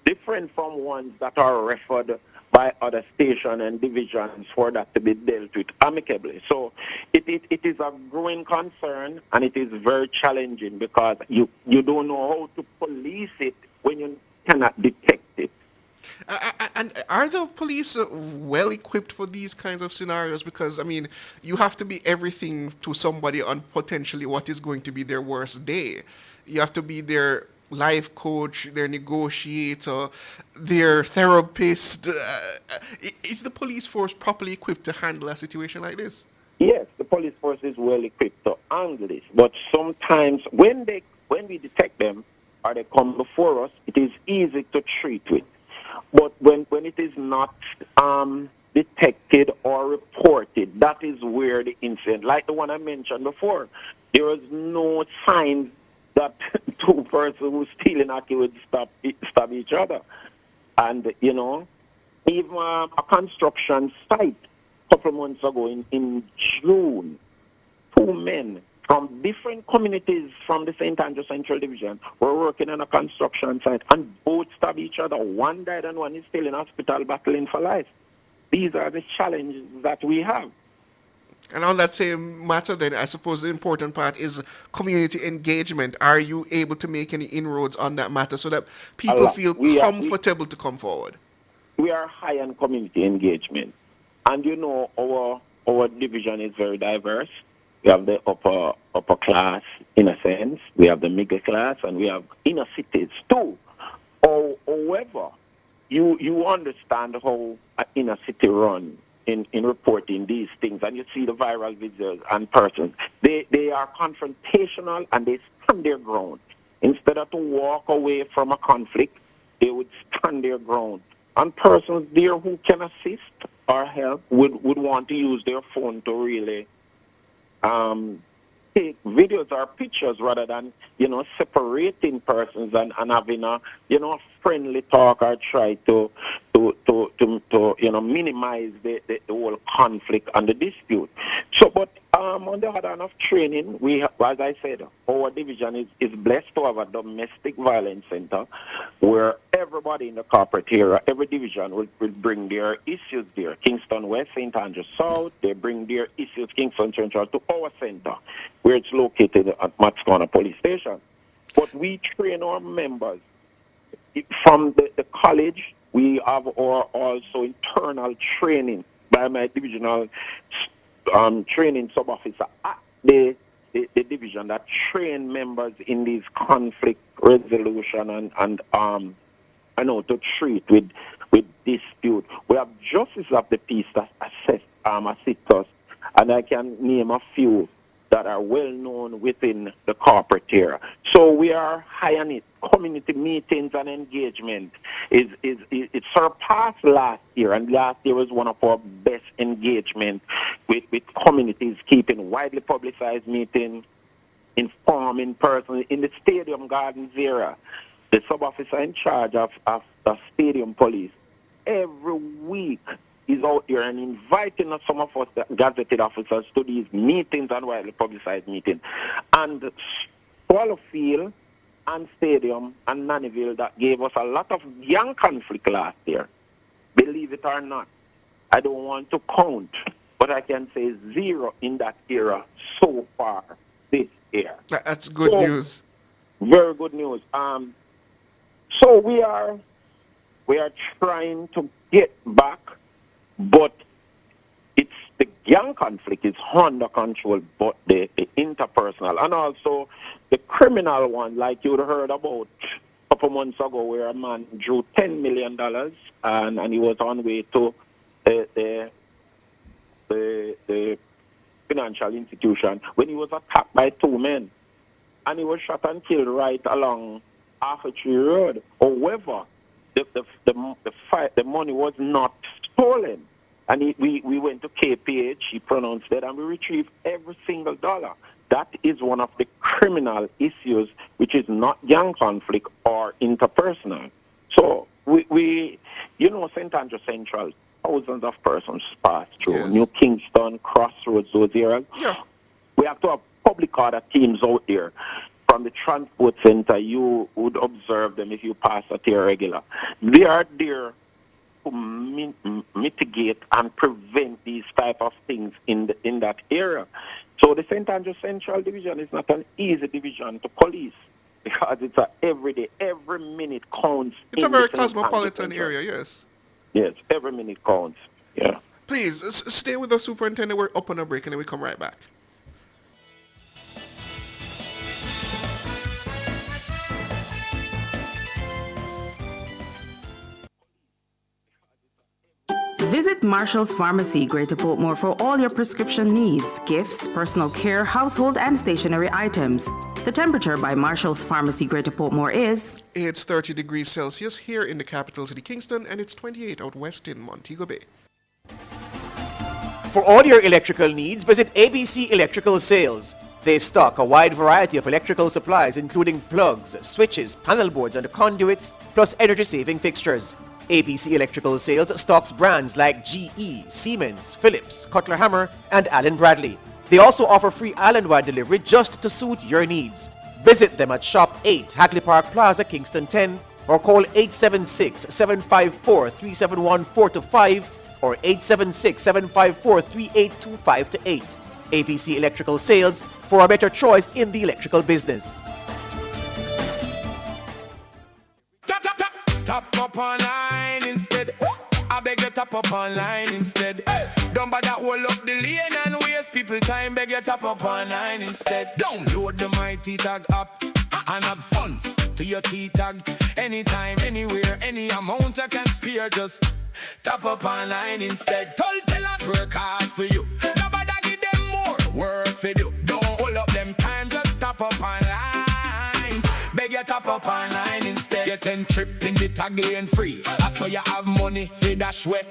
different from ones that are referred by other stations and divisions for that to be dealt with amicably. So it is a growing concern, and it is very challenging because you don't know how to police it when you cannot detect it. And are the police well equipped for these kinds of scenarios? Because, I mean, you have to be everything to somebody on potentially what is going to be their worst day. You have to be their life coach, their negotiator, their therapist. Is the police force properly equipped to handle a situation like this? Yes, the police force is well equipped to handle this. But sometimes when we detect them or they come before us, it is easy to treat with. But when it is not detected or reported, that is where the incident, like the one I mentioned before, there was no sign that two persons who stealing actually would stab each other. And, you know, even a construction site a couple months ago in June, two men from different communities from the St. Andrew Central Division were working on a construction site and both stabbed each other. One died and one is still in hospital battling for life. These are the challenges that we have. And on that same matter then, I suppose the important part is community engagement. Are you able to make any inroads on that matter so that people feel comfortable to come forward? We are high on community engagement. And you know, our division is very diverse. We have the upper class, in a sense. We have the middle class, and we have inner cities too. However, you understand how an inner city run in reporting these things, and you see the viral videos and persons. They are confrontational and they stand their ground. Instead of to walk away from a conflict, they would stand their ground. And persons there who can assist or help would want to use their phone to really take videos or pictures rather than, you know, separating persons and having a, you know, friendly talk or try to you know, minimize the whole conflict and the dispute. So, but on the other hand of training, we, as I said, our division is blessed to have a domestic violence center where everybody in the corporate area, every division will bring their issues there. Kingston West, St. Andrew South, they bring their issues, Kingston Central, to our center, where it's located at Mats Corner Police Station. But we train our members. From the college, we have our also internal training by my divisional training sub-officer at the division that train members in these conflict resolution and I know to treat with dispute. We have justice of the peace that assist us, and I can name a few that are well known within the corporate area. So we are high on it. Community meetings and engagement it surpassed last year, and last year was one of our best engagement with communities, keeping widely publicized meetings, informing persons in the stadium gardens area. The sub-officer in charge of the stadium police every week is out there and inviting us, some of us, the gazetted officers, to these meetings and widely publicized meetings. And Swallowfield and Stadium and Nannyville, that gave us a lot of young conflict last year. Believe it or not. I don't want to count, but I can say 0 in that era so far this year. That's good news. Very good news. So we are trying to get back, but it's the gang conflict is under control, but the interpersonal and also the criminal one, like you'd heard about a couple months ago, where a man drew $10 million and he was on way to the financial institution when he was attacked by 2 men, and he was shot and killed right along Arthurtree Road. However, the money was not stolen, and we went to KPH, he pronounced it, and we retrieved every single dollar. That is one of the criminal issues, which is not gang conflict or interpersonal. So we St. Andrew Central, thousands of persons pass through. Yes. New Kingston, Crossroads, those areas. Yeah. We have to have public order teams out there. From the transport center, you would observe them if you pass at here regular. They are there to mitigate and prevent these type of things in that area. So the St. Andrew Central Division is not an easy division to police, because it's a every minute counts. It's a very cosmopolitan area, yes. Yes, every minute counts, yeah. Please, stay with us, Superintendent. We're up on a break and then we come right back. Visit Marshall's Pharmacy, Greater Portmore, for all your prescription needs, gifts, personal care, household, and stationery items. The temperature by Marshall's Pharmacy, Greater Portmore is... It's 30 degrees Celsius here in the capital city, Kingston, and it's 28 out west in Montego Bay. For all your electrical needs, visit ABC Electrical Sales. They stock a wide variety of electrical supplies, including plugs, switches, panel boards, and conduits, plus energy-saving fixtures. ABC Electrical Sales stocks brands like GE, Siemens, Philips, Cutler Hammer, and Allen Bradley. They also offer free island-wide delivery just to suit your needs. Visit them at Shop 8, Hagley Park Plaza, Kingston 10, or call 876-754-3714-5 or 876-754-3825-8. ABC Electrical Sales, for a better choice in the electrical business. Tap up online instead. I beg you tap up online instead. Don't bother hold up the lane and waste people time. Beg you tap up online instead. Download the My T-Tag app and have fun to your T-Tag. Anytime, anywhere, any amount I can spare. Just tap up online instead. Tell us work hard for you. Nobody give them more work for you. Don't hold up them time. Just tap up online. Beg you tap up online instead. Get 10 trip in the tag lane free. That's why you have money for dash way.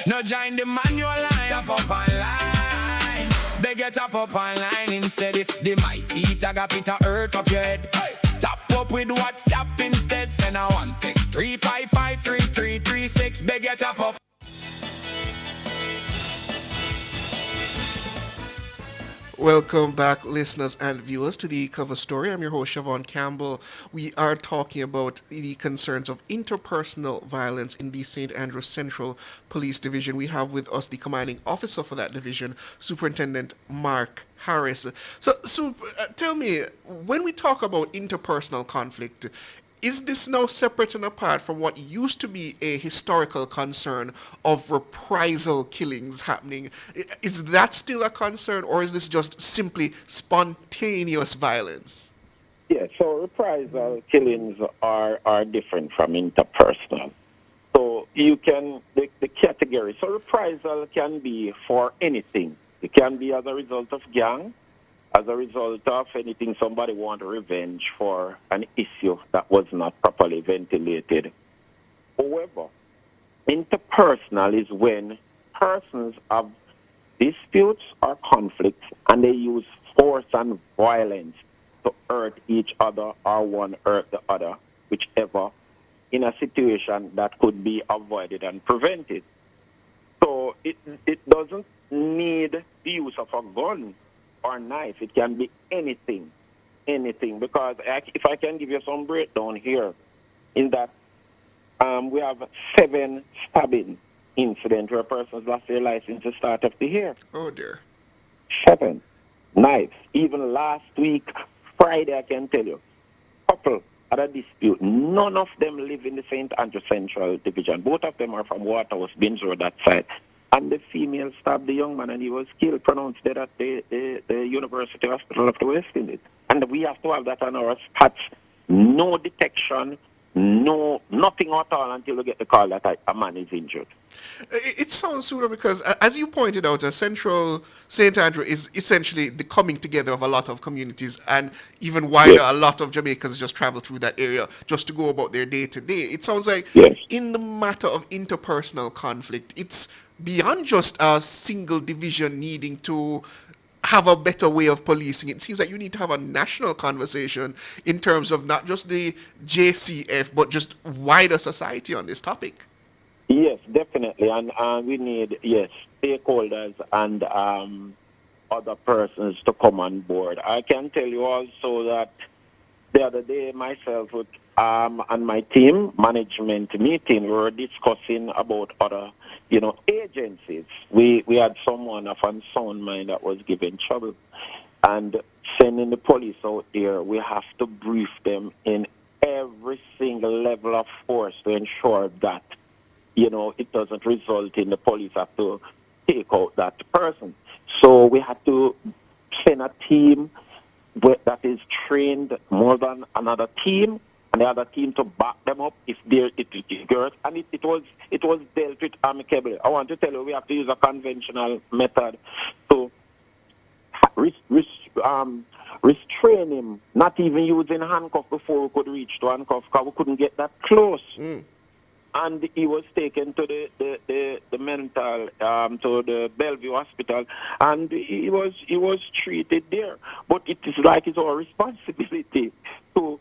No join the manual line. Tap up online. Beg you tap up online instead. If the mighty tag up it a hurt up your head. Tap up with WhatsApp instead. Send a one text 355-3336. Beg you tap up. Welcome back, listeners and viewers, to the cover story. I'm your host, Siobhan Campbell. We are talking about the concerns of interpersonal violence in the St. Andrew Central Police Division. We have with us the commanding officer for that division, Superintendent Mark Harris. So, tell me, when we talk about interpersonal conflict, is this now separate and apart from what used to be a historical concern of reprisal killings happening? Is that still a concern, or is this just simply spontaneous violence? Yeah, so reprisal killings are different from interpersonal. So you can, the category, so reprisal can be for anything. It can be as a result of gang, as a result of anything somebody want revenge for an issue that was not properly ventilated. However, interpersonal is when persons have disputes or conflicts and they use force and violence to hurt each other or one hurt the other, whichever, in a situation that could be avoided and prevented. So it doesn't need the use of a gun or knife. It can be anything. Because if I can give you some breakdown here, in that we have 7 stabbing incidents where persons lost their license to start of the year. Oh dear. 7 knives. Even last week, Friday, I can tell you, couple had a dispute. None of them live in the St. Andrew Central Division. Both of them are from Waterhouse, Binns Road, that side. And the female stabbed the young man and he was killed, pronounced dead at the University Hospital of the West Indies. And we have to have that on our stats. No detection, nothing at all until we get the call that a man is injured. It sounds sooner because, as you pointed out, Central St. Andrew is essentially the coming together of a lot of communities, and even wider, a lot of Jamaicans just travel through that area just to go about their day-to-day. It sounds like in the matter of interpersonal conflict, it's beyond just a single division needing to have a better way of policing. It seems like you need to have a national conversation in terms of not just the JCF, but just wider society on this topic. Yes, definitely. And we need, stakeholders and other persons to come on board. I can tell you also that the other day, myself with, and my team, management meeting, we were discussing about other, agencies. We had someone of unsound mind that was giving trouble. And sending the police out there, we have to brief them in every single level of force to ensure that it doesn't result in the police have to take out that person. So we had to send a team that is trained more than another team, and the other team to back them up if it girls. And it was dealt with amicably. I want to tell you, we have to use a conventional method to restrain him, not even using handcuff before we could reach to handcuff, because we couldn't get that close. And he was taken to the mental, to the Bellevue Hospital, and he was treated there. But it is like it's our responsibility to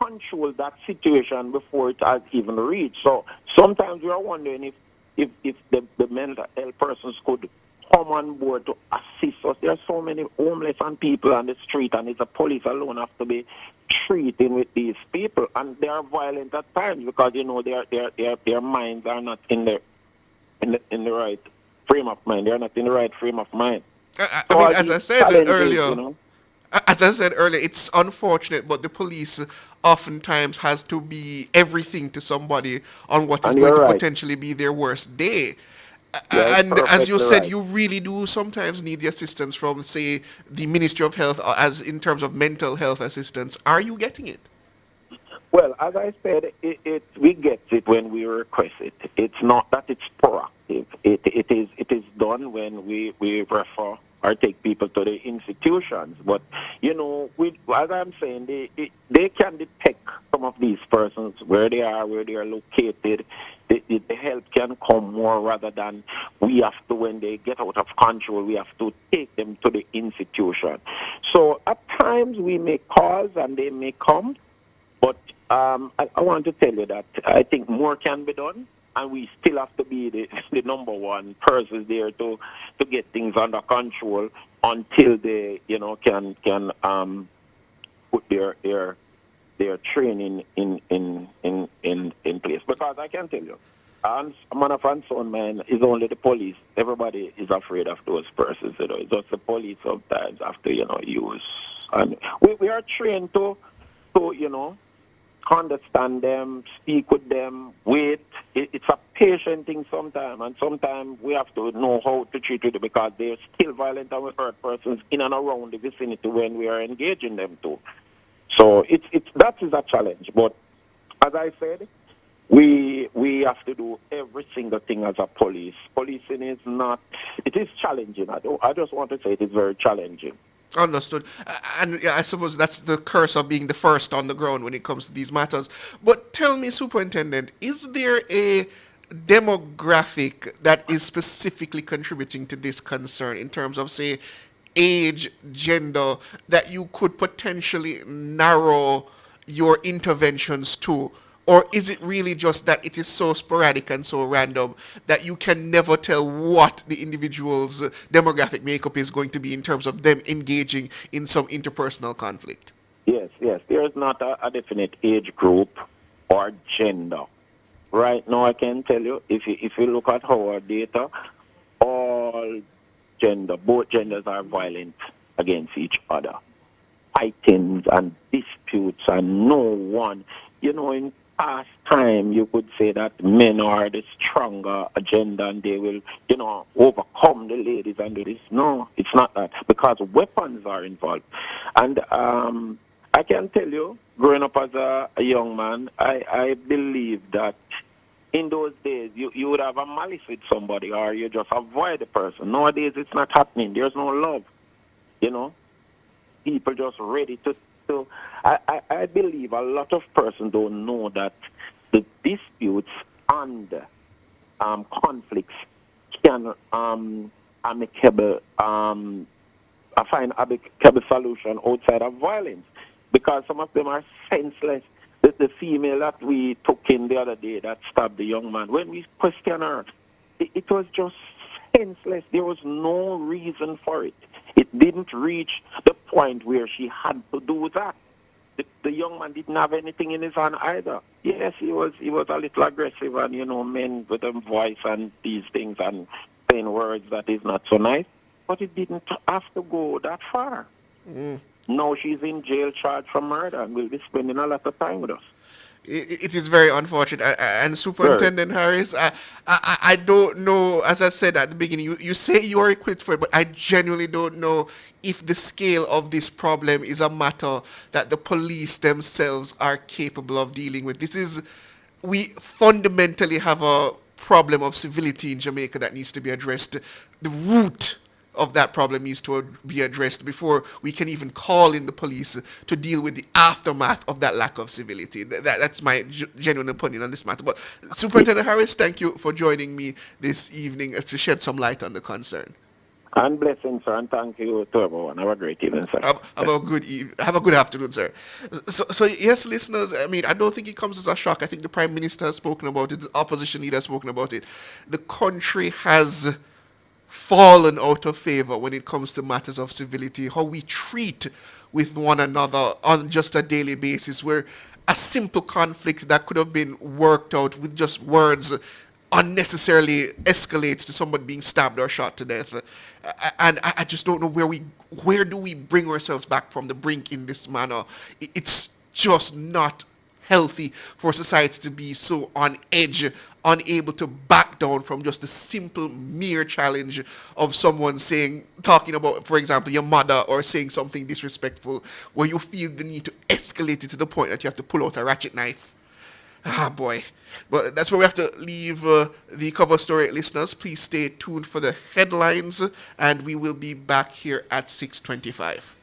control that situation before it has even reached. So sometimes we are wondering if the mental health persons could come on board to assist us. There are so many homeless and people on the street, and it's the police alone have to be treating with these people, and they are violent at times because their minds are not in the right frame of mind. They are not in the right frame of mind. As I said earlier, it's unfortunate, but the police oftentimes has to be everything to somebody on what is going to potentially be their worst day. And as you said, you really do sometimes need the assistance from, say, the Ministry of Health, as in terms of mental health assistance. Are you getting it? Well, as I said, we get it when we request it. It's not that it's proactive. It is done when we refer or take people to the institutions. But, as I'm saying, they can detect some of these persons, where they are located. The help can come more rather than we have to, when they get out of control, we have to take them to the institution. So at times we make calls and they may come, but I want to tell you that I think more can be done, and we still have to be the number one person there to get things under control until they can put their training in place. Because I can tell you, a man of unsound mind is only the police. Everybody is afraid of those persons. It's just the police sometimes have to use. And we are trained to understand them, speak with them, wait. It's a patient thing sometimes, and sometimes we have to know how to treat it because they're still violent and hurt persons in and around the vicinity when we are engaging them too. So that is a challenge. But as I said, we have to do every single thing as a police. Policing is challenging. I just want to say it is very challenging. Understood. And I suppose that's the curse of being the first on the ground when it comes to these matters. But tell me, Superintendent, is there a demographic that is specifically contributing to this concern in terms of, say, age, gender, that you could potentially narrow your interventions to? Or is it really just that it is so sporadic and so random that you can never tell what the individual's demographic makeup is going to be in terms of them engaging in some interpersonal conflict? Yes. There is not a definite age group or gender. Right now, I can tell you, if you look at our data, both genders are violent against each other. Fightings and disputes, and no one, in past time, you could say that men are the stronger agenda and they will, overcome the ladies and do this. No, it's not that, because weapons are involved. And I can tell you, growing up as a young man, I believe that in those days, you would have a malice with somebody, or you just avoid the person. Nowadays, it's not happening. There's no love, People just ready to. I believe a lot of persons don't know that the disputes and conflicts can find amicable solution outside of violence, because some of them are senseless. The female that we took in the other day that stabbed the young man, when we questioned her, it was just senseless. There was no reason for it. It didn't reach the point where she had to do that. The young man didn't have anything in his hand either. Yes, he was a little aggressive, and men with a voice and these things and saying words that is not so nice. But it didn't have to go that far. Now she's in jail charged for murder and will be spending a lot of time with us. It is very unfortunate. And Superintendent Harris, I don't know, as I said at the beginning, you say you are equipped for it, but I genuinely don't know if the scale of this problem is a matter that the police themselves are capable of dealing with. We fundamentally have a problem of civility in Jamaica that needs to be addressed. The root of that problem needs to be addressed before we can even call in the police to deal with the aftermath of that lack of civility. That's my genuine opinion on this matter. But Superintendent Harris, thank you for joining me this evening to shed some light on the concern. And blessings, sir, and thank you to everyone. Have a great evening, sir. Have a good afternoon, sir. So yes, listeners, I don't think it comes as a shock. I think the Prime Minister has spoken about it, the opposition leader has spoken about it. The country has fallen out of favor when it comes to matters of civility, how we treat with one another on just a daily basis, where a simple conflict that could have been worked out with just words unnecessarily escalates to somebody being stabbed or shot to death. And I just don't know where do we bring ourselves back from the brink in this manner. It's just not healthy for society to be so on edge, unable to back down from just the simple, mere challenge of someone talking about, for example, your mother, or saying something disrespectful, where you feel the need to escalate it to the point that you have to pull out a ratchet knife. Boy. But that's where we have to leave the cover story, listeners. Please stay tuned for the headlines, and we will be back here at 6:25.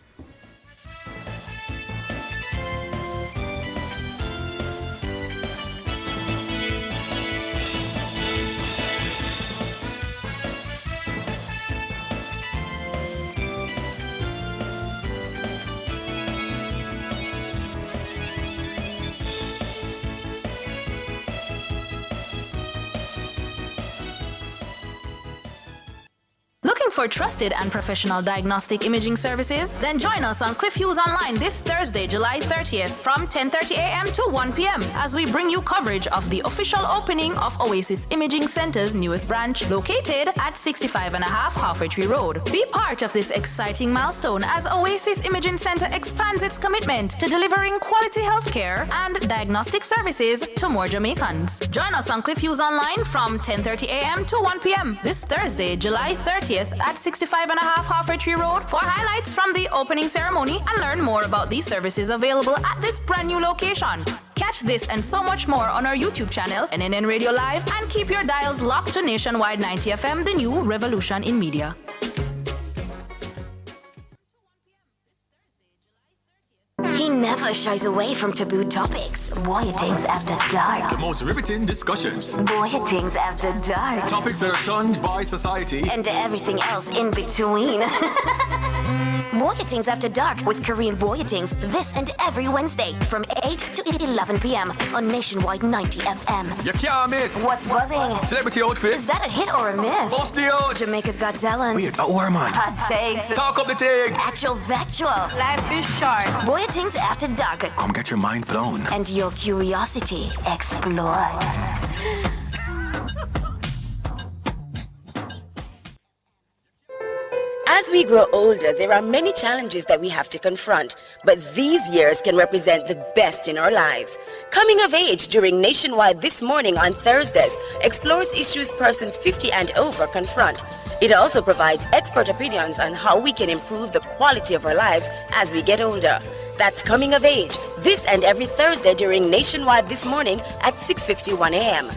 For trusted and professional diagnostic imaging services, then join us on Cliff Hughes Online this Thursday, July 30th from 10:30 a.m. to 1 p.m. as we bring you coverage of the official opening of Oasis Imaging Center's newest branch, located at 65.5 Halfway Tree Road. Be part of this exciting milestone as Oasis Imaging Center expands its commitment to delivering quality healthcare and diagnostic services to more Jamaicans. Join us on Cliff Hughes Online from 10:30 a.m. to 1 p.m. this Thursday, July 30th at 65.5 Halfway Tree Road for highlights from the opening ceremony and learn more about these services available at this brand new location. Catch this and so much more on our YouTube channel, NNN Radio Live, and keep your dials locked to Nationwide 90 FM, the new revolution in media. He never shies away from taboo topics. Boy, things after dark. The most riveting discussions. Boy, things after dark. Topics that are shunned by society. And everything else in between. Boyatings After Dark with Korean Boyatings this and every Wednesday from 8 to 11 p.m. on Nationwide 90 FM. You can't miss. What's buzzing? Celebrity outfits. Is that a hit or a miss? Bust the odds. Jamaica's Got Talent. Wait, war man. Hot takes. Talk up the takes. Actual factual. Life is short. Boyatings After Dark. Come get your mind blown. And your curiosity explored. As we grow older, there are many challenges that we have to confront, but these years can represent the best in our lives. Coming of Age during Nationwide This Morning on Thursdays explores issues persons 50 and over confront. It also provides expert opinions on how we can improve the quality of our lives as we get older. That's Coming of Age, this and every Thursday during Nationwide This Morning at 6:51 a.m.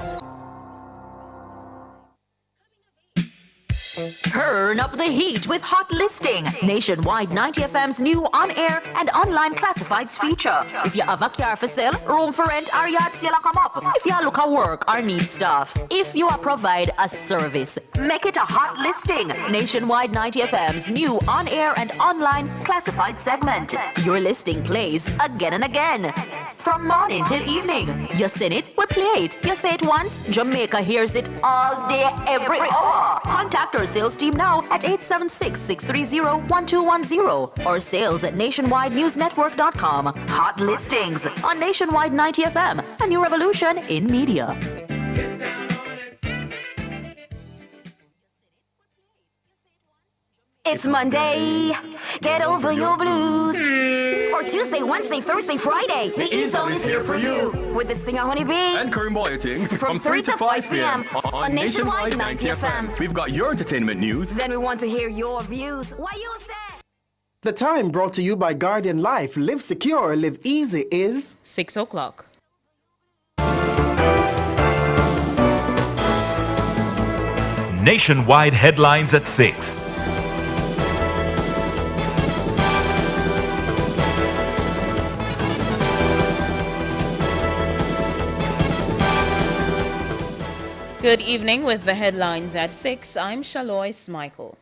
Turn up the heat with Hot Listing, Nationwide 90 FM's new on-air and online classifieds feature. If you have a car for sale, room for rent, or yard sale come up. If you look at work or need stuff. If you provide a service, make it a Hot Listing, Nationwide 90 FM's new on-air and online classified segment. Your listing plays again and again. From morning till evening. You sing it, we play it. You say it once, Jamaica hears it all day, every hour. Contact our sales team now at 876-630-1210 or sales at nationwidenewsnetwork.com. Hot Listings on Nationwide 90 FM, a new revolution in media. It's Monday, get over your blues. Or Tuesday, Wednesday, Thursday, Friday. The E-Zone is here for you. With this thing of Honeybee And Korean Boyatings from 3 to 5 p.m. on Nationwide 90 FM. We've got your entertainment news. Then we want to hear your views. What you say? The time brought to you by Guardian Life. Live secure, live easy is 6 o'clock. Nationwide headlines at 6. Good evening with the headlines at 6. I'm Shalois Michael.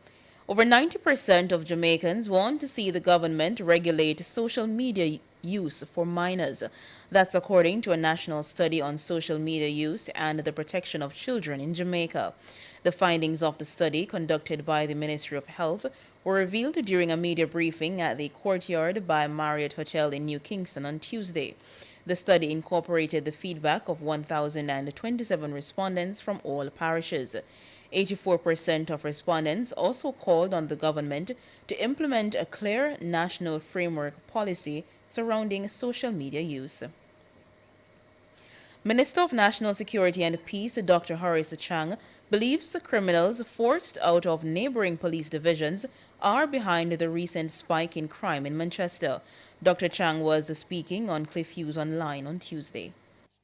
Over 90% of Jamaicans want to see the government regulate social media use for minors. That's according to a national study on social media use and the protection of children in Jamaica. The findings of the study, conducted by the Ministry of Health, were revealed during a media briefing at the Courtyard by Marriott Hotel in New Kingston on Tuesday. The study incorporated the feedback of 1,027 respondents from all parishes. 84% of respondents also called on the government to implement a clear national framework policy surrounding social media use. Minister of National Security and Peace, Dr. Horace Chang, believes the criminals forced out of neighboring police divisions are behind the recent spike in crime in Manchester. Dr. Chang was speaking on Cliff Hughes Online on Tuesday.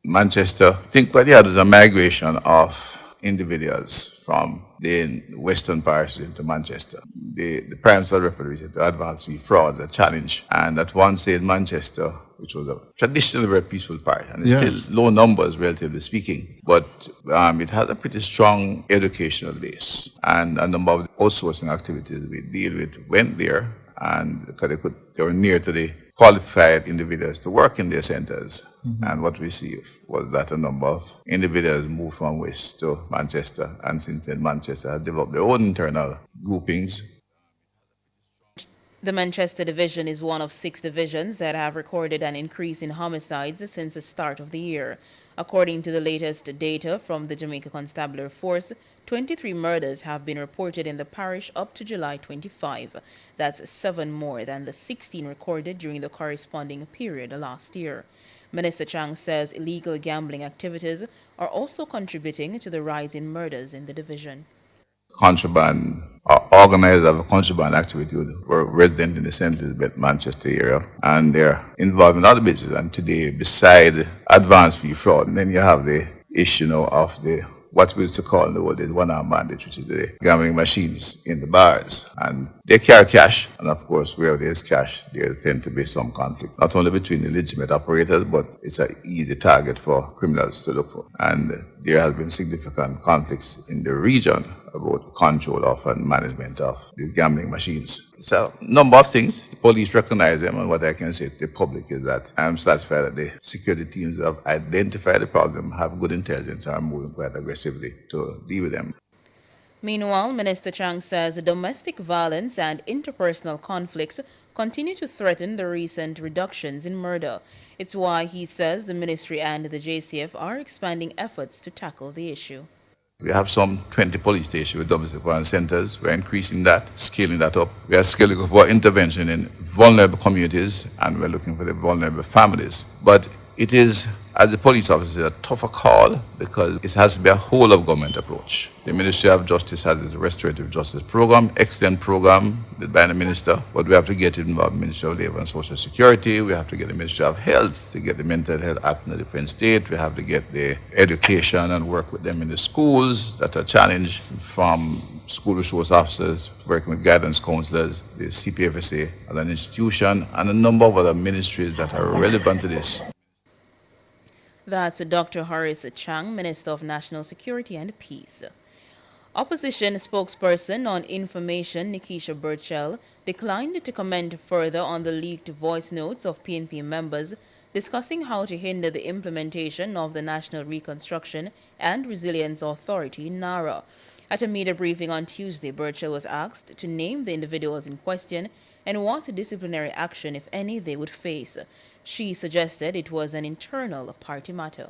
Manchester, I think what they had was a migration of individuals from the western parishes into Manchester. The Prime Minister referred to the advanced fee fraud, a challenge, and at one stage Manchester, which was a traditionally very peaceful parish, and it's still low numbers relatively speaking, but it has a pretty strong educational base, and a number of outsourcing activities we deal with went there, and because they were near to the qualified individuals to work in their centers. And what we see was that a number of individuals moved from west to Manchester, and since then Manchester has developed their own internal groupings. The Manchester Division is one of 6 divisions that have recorded an increase in homicides since the start of the year. According to the latest data from the Jamaica Constabulary Force, 23 murders have been reported in the parish up to July 25. That's 7 more than the 16 recorded during the corresponding period last year. Minister Chang says illegal gambling activities are also contributing to the rise in murders in the division. Contraband, organizers of a contraband activity were resident in the St. Elizabeth, Manchester area, and they're involved in other businesses. And today, beside advanced fee fraud, and then you have the issue now of what we used to call in the old days one-arm bandits, which is the gambling machines in the bars. And they carry cash, and of course, where there's cash, there tend to be some conflict, not only between the legitimate operators, but it's an easy target for criminals to look for. And there has been significant conflicts in the region about control of and management of the gambling machines. So, number of things. The police recognize them, and what I can say to the public is that I'm satisfied that the security teams have identified the problem, have good intelligence, and are moving quite aggressively to deal with them. Meanwhile, Minister Chang says domestic violence and interpersonal conflicts continue to threaten the recent reductions in murder. It's why he says the ministry and the JCF are expanding efforts to tackle the issue. We have some 20 police stations with domestic violence centers. We're increasing that, scaling that up. We are scaling up our intervention in vulnerable communities, and we're looking for the vulnerable families. But it is, as a police officer, a tougher call because it has to be a whole of government approach. The Ministry of Justice has its restorative justice program, excellent program led by the minister, but we have to get involved in the Ministry of Labor and Social Security. We have to get the Ministry of Health to get the Mental Health Act in a different state. We have to get the education and work with them in the schools that are challenged, from school resource officers, working with guidance counselors, the CPFSA as an institution, and a number of other ministries that are relevant to this. That's Dr. Horace Chang, Minister of National Security and Peace. Opposition spokesperson on information Nikisha Burchell declined to comment further on the leaked voice notes of PNP members discussing how to hinder the implementation of the National Reconstruction and Resilience Authority, NARA. At a media briefing on Tuesday, Burchell was asked to name the individuals in question and what disciplinary action, if any, they would face. She suggested it was an internal party matter.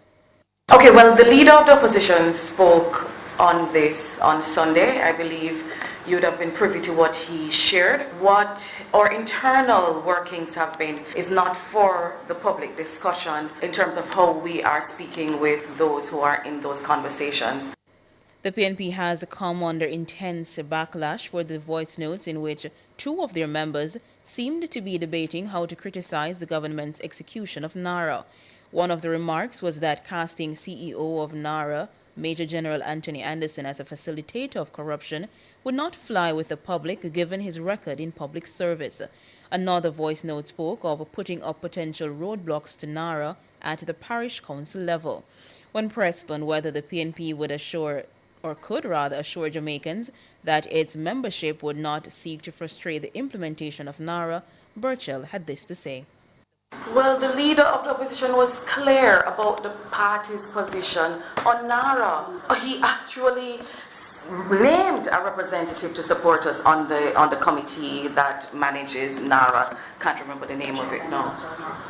Okay, well, the leader of the opposition spoke on this on Sunday. I believe you would have been privy to what he shared. What our internal workings have been is not for the public discussion in terms of how we are speaking with those who are in those conversations. The PNP has come under intense backlash for the voice notes in which two of their members seemed to be debating how to criticize the government's execution of NARA. One of the remarks was that casting CEO of NARA, Major General Anthony Anderson, as a facilitator of corruption would not fly with the public given his record in public service. Another voice note spoke of putting up potential roadblocks to NARA at the parish council level. When pressed on whether the PNP would could assure Jamaicans that its membership would not seek to frustrate the implementation of NARA, Burchell had this to say. Well, the leader of the opposition was clear about the party's position on NARA. He actually named a representative to support us on the committee that manages NARA. Can't remember the name of it now.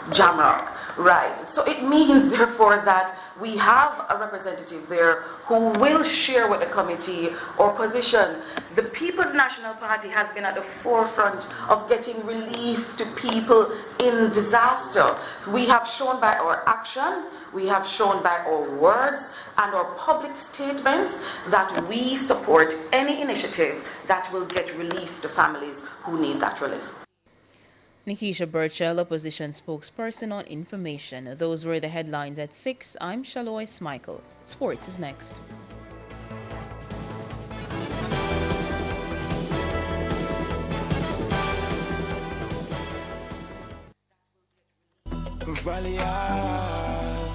Jamrock. Right. So it means, therefore, that we have a representative there who will share with the committee our position. The People's National Party has been at the forefront of getting relief to people in disaster. We have shown by our action, we have shown by our words and our public statements that we support any initiative that will get relief to families who need that relief. Nikisha Burchell, opposition spokesperson on information. Those were the headlines at 6. I'm Shaloy Smichael. Sports is next.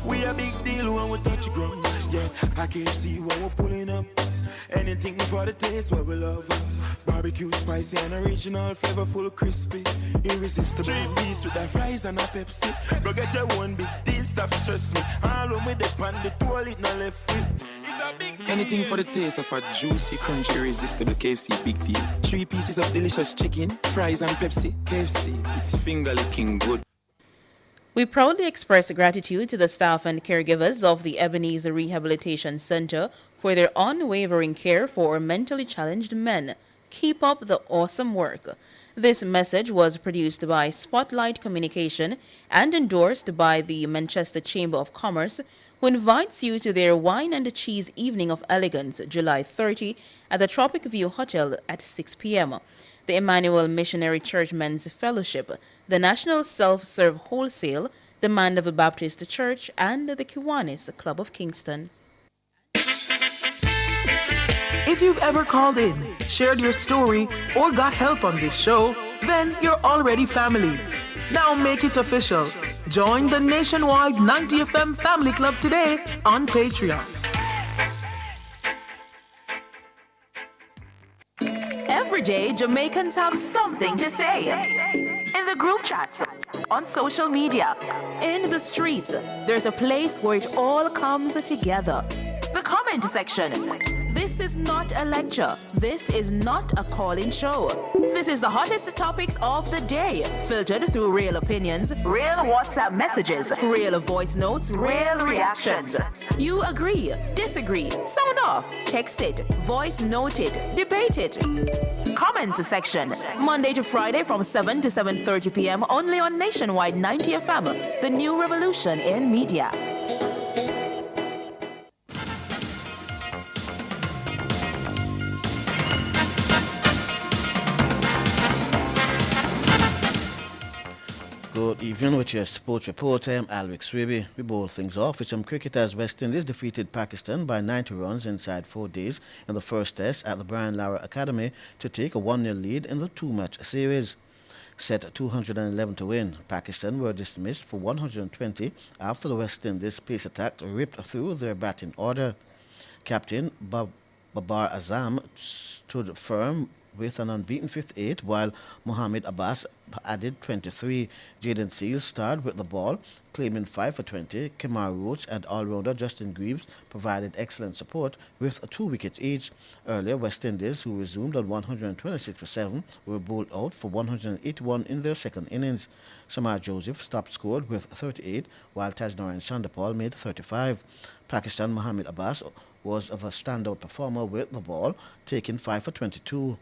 We a big deal when we touch ground. Yeah, I can't see when we're pulling up. Anything for the taste what we love. Barbecue, spicy and original, flavorful, crispy, irresistible. 3-piece with the fries and a Pepsi. Go get your one big deal, stop stress me. All when we dip on the toilet, no left feet. Anything for the taste of a juicy, crunchy, irresistible KFC big deal. 3 pieces of delicious chicken, fries and Pepsi. KFC, it's finger licking good. We proudly express gratitude to the staff and caregivers of the Ebenezer Rehabilitation Center for their unwavering care for our mentally challenged men. Keep up the awesome work. This message was produced by Spotlight Communication and endorsed by the Manchester Chamber of Commerce, who invites you to their Wine and Cheese Evening of Elegance, July 30, at the Tropic View Hotel at 6 p.m. The Emmanuel Missionary Church Men's Fellowship, the National Self-Serve Wholesale, the Mandeville Baptist Church, and the Kiwanis Club of Kingston. If you've ever called in, shared your story, or got help on this show, then you're already family. Now make it official. Join the nationwide 90 FM Family Club today on Patreon. Every day, Jamaicans have something to say. In the group chats, on social media, in the streets, there's a place where it all comes together. The comment section. This is not a lecture. This is not a call-in show. This is the hottest topics of the day, filtered through real opinions, real WhatsApp messages, real voice notes, real reactions. You agree, disagree, sound off, text it, voice note it, debate it. Comments section, Monday to Friday from 7 to 7:30 p.m. only on Nationwide 90 FM, the new revolution in media. Good evening with your sports reporter, I'm Alwix Raby. We bowl things off with some cricket as West Indies defeated Pakistan by 90 runs inside 4 days in the first test at the Brian Lara Academy to take a 1-0 lead in the 2-match series. Set 211 to win, Pakistan were dismissed for 120 after the West Indies pace attack ripped through their batting order. Captain Babar Azam stood firm with an unbeaten 58, while Mohammad Abbas added 23. Jaden Seals starred with the ball, claiming 5 for 20. Kemar Roach and all-rounder Justin Greaves provided excellent support with 2 wickets each. Earlier, West Indies, who resumed on 126 for 7, were bowled out for 181 in their second innings. Shamar Joseph top scored with 38, while Tajnorian Chandapal made 35. Pakistan Mohammad Abbas was the standout performer with the ball, taking 5 for 22.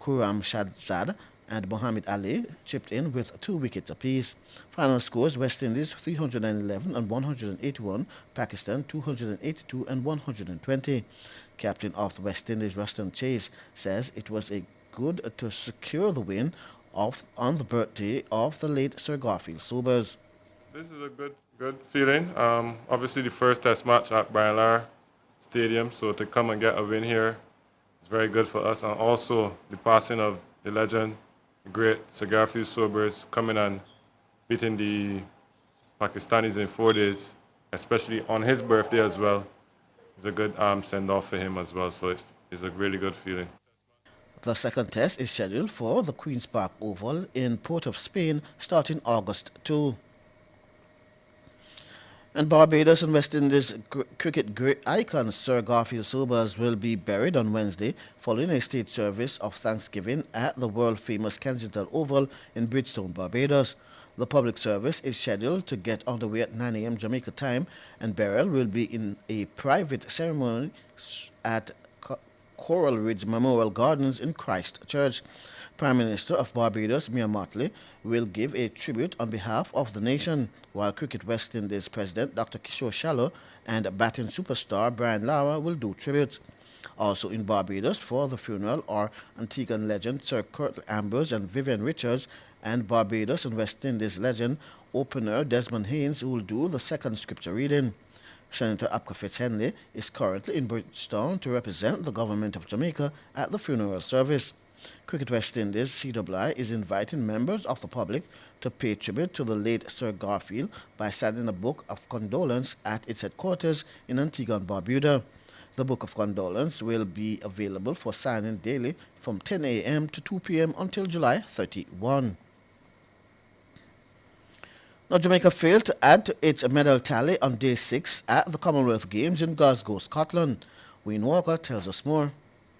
Kuram Shadzad and Mohammad Ali chipped in with 2 wickets apiece. Final scores: West Indies 311 and 181, Pakistan 282 and 120. Captain of the West Indies, Ruston Chase, says it was a good to secure the win on the birthday of the late Sir Garfield Sobers. This is a good feeling. Obviously the first test match at Brian Lara Stadium, so to come and get a win here, very good for us, and also the passing of the legend, the great Sir Garfield Sobers, coming and beating the Pakistanis in 4 days, especially on his birthday as well. It's a good send-off for him as well, so it's a really good feeling. The second test is scheduled for the Queen's Park Oval in Port of Spain starting August 2. And Barbados and West Indies cricket great icon Sir Garfield Sobers will be buried on Wednesday following a state service of Thanksgiving at the world-famous Kensington Oval in Bridgestone, Barbados. The public service is scheduled to get underway at 9 a.m. Jamaica time, and burial will be in a private ceremony at Coral Ridge Memorial Gardens in Christchurch. Prime Minister of Barbados, Mia Mottley, will give a tribute on behalf of the nation, while Cricket West Indies President Dr. Kishore Shallow and batting superstar Brian Lara will do tributes. Also in Barbados for the funeral are Antiguan legend Sir Kurt Ambrose and Vivian Richards, and Barbados and West Indies legend opener Desmond Haynes, who will do the second scripture reading. Senator Apka Fitzhenley is currently in Bridgetown to represent the government of Jamaica at the funeral service. Cricket West Indies, CWI, is inviting members of the public to pay tribute to the late Sir Garfield by signing a book of condolence at its headquarters in Antigua and Barbuda. The book of condolence will be available for signing daily from 10 a.m. to 2 p.m. until July 31. Now, Jamaica failed to add to its medal tally on day 6 at the Commonwealth Games in Glasgow, Scotland. Wayne Walker tells us more.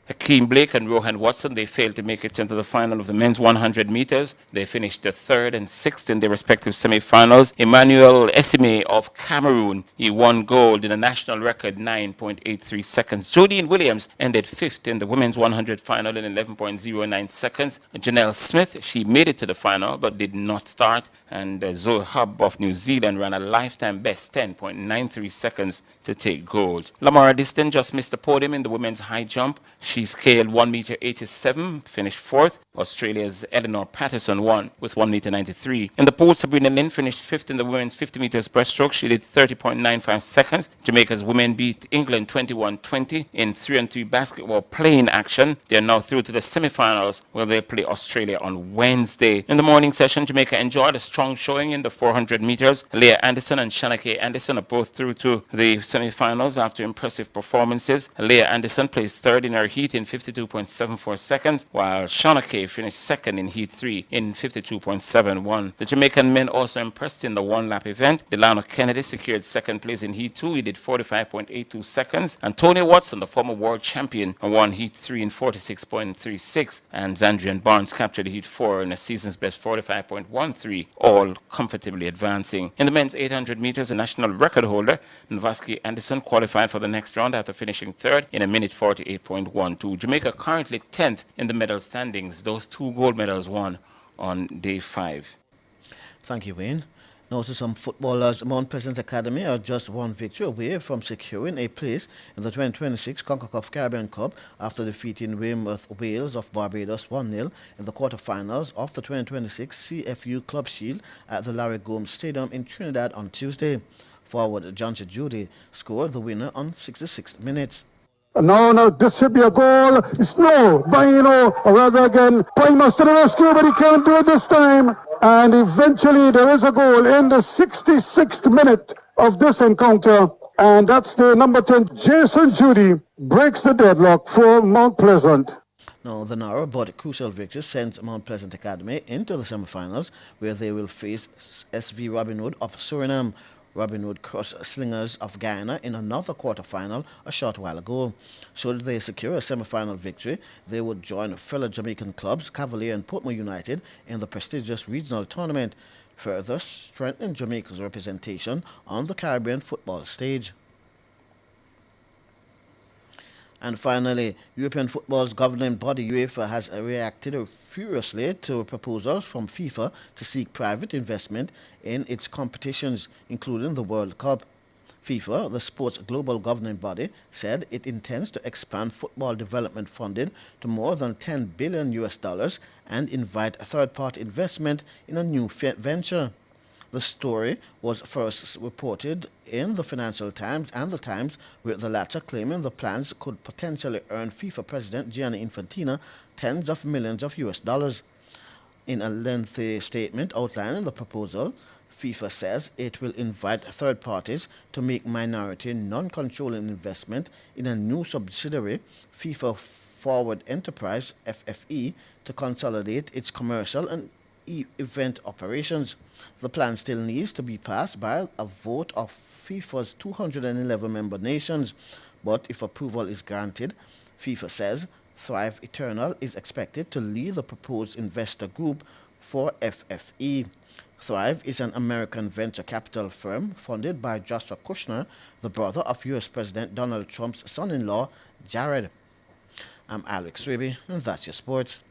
Hakeem Blake and Rohan Watson, they failed to make it into the final of the men's 100 meters. They finished the 3rd and 6th in their respective semi-finals. Emmanuel Esime of Cameroon, he won gold in a national record 9.83 seconds. Jodine Williams ended 5th in the women's 100 final in 11.09 seconds. Janelle Smith, she made it to the final but did not start. And Zoe Hubb of New Zealand ran a lifetime best 10.93 seconds to take gold. Lamara Diston just missed the podium in the women's high jump. She scaled 1 meter 87, finished 4th. Australia's Eleanor Patterson won with 1 meter 93. In the pool, Sabrina Lynn finished 5th in the women's 50 meters breaststroke. She did 30.95 seconds. Jamaica's women beat England 21-20 in 3-on-3 basketball playing action. They are now through to the semifinals where they play Australia on Wednesday. In the morning session, Jamaica enjoyed a strong showing in the 400 meters. Leah Anderson and Shanna Anderson are both through to the semifinals after impressive performances. Leah Anderson placed 3rd in her heat heat in 52.74 seconds, while Shonake finished second in Heat 3 in 52.71. The Jamaican men also impressed in the one-lap event. Delano Kennedy secured second place in Heat 2. He did 45.82 seconds. And Tony Watson, the former world champion, won Heat 3 in 46.36. And Zandrian Barnes captured Heat 4 in a season's best 45.13, all comfortably advancing. In the men's 800 meters, the national record holder, Nvaski Anderson, qualified for the next round after finishing third in a minute 48.12. Jamaica currently 10th in the medal standings. Those 2 gold medals won on day 5. Thank you, Wayne. Now to some footballers. Mount Pleasant Academy are just one victory away from securing a place in the 2026 CONCACAF Caribbean Cup after defeating Weymouth Wales of Barbados 1-0 in the quarterfinals of the 2026 CFU Club Shield at the Larry Gomes Stadium in Trinidad on Tuesday. Forward Johnson Judy scored the winner on 66th minute. No, this should be a goal. It's no, Baino, or rather again, Primus to the rescue, but he can't do it this time. And eventually there is a goal in the 66th minute of this encounter. And that's the number 10, Jason Judy, breaks the deadlock for Mount Pleasant. Now, the narrow but crucial victory sends Mount Pleasant Academy into the semifinals, where they will face SV Robin Hood of Suriname. Robin Hood crossed Slingers of Guyana in another quarterfinal a short while ago. Should they secure a semifinal victory, they would join fellow Jamaican clubs Cavalier and Portmore United in the prestigious regional tournament, further strengthening Jamaica's representation on the Caribbean football stage. And finally, European football's governing body UEFA has reacted furiously to proposals from FIFA to seek private investment in its competitions, including the World Cup. FIFA, the sport's global governing body, said it intends to expand football development funding to more than $10 billion and invite third-party investment in a new venture. The story was first reported in the Financial Times and the Times, with the latter claiming the plans could potentially earn FIFA President Gianni Infantino tens of millions of US dollars. In a lengthy statement outlining the proposal, FIFA says it will invite third parties to make minority non-controlling investment in a new subsidiary, FIFA Forward Enterprise, FFE, to consolidate its commercial and event operations. The plan still needs to be passed by a vote of FIFA's 211 member nations, but if approval is granted, FIFA says Thrive Eternal is expected to lead the proposed investor group for FFE. Thrive is an American venture capital firm funded by Joshua Kushner, the brother of U.S. President Donald Trump's son-in-law, Jared. I'm Alex Raby, and that's your sports.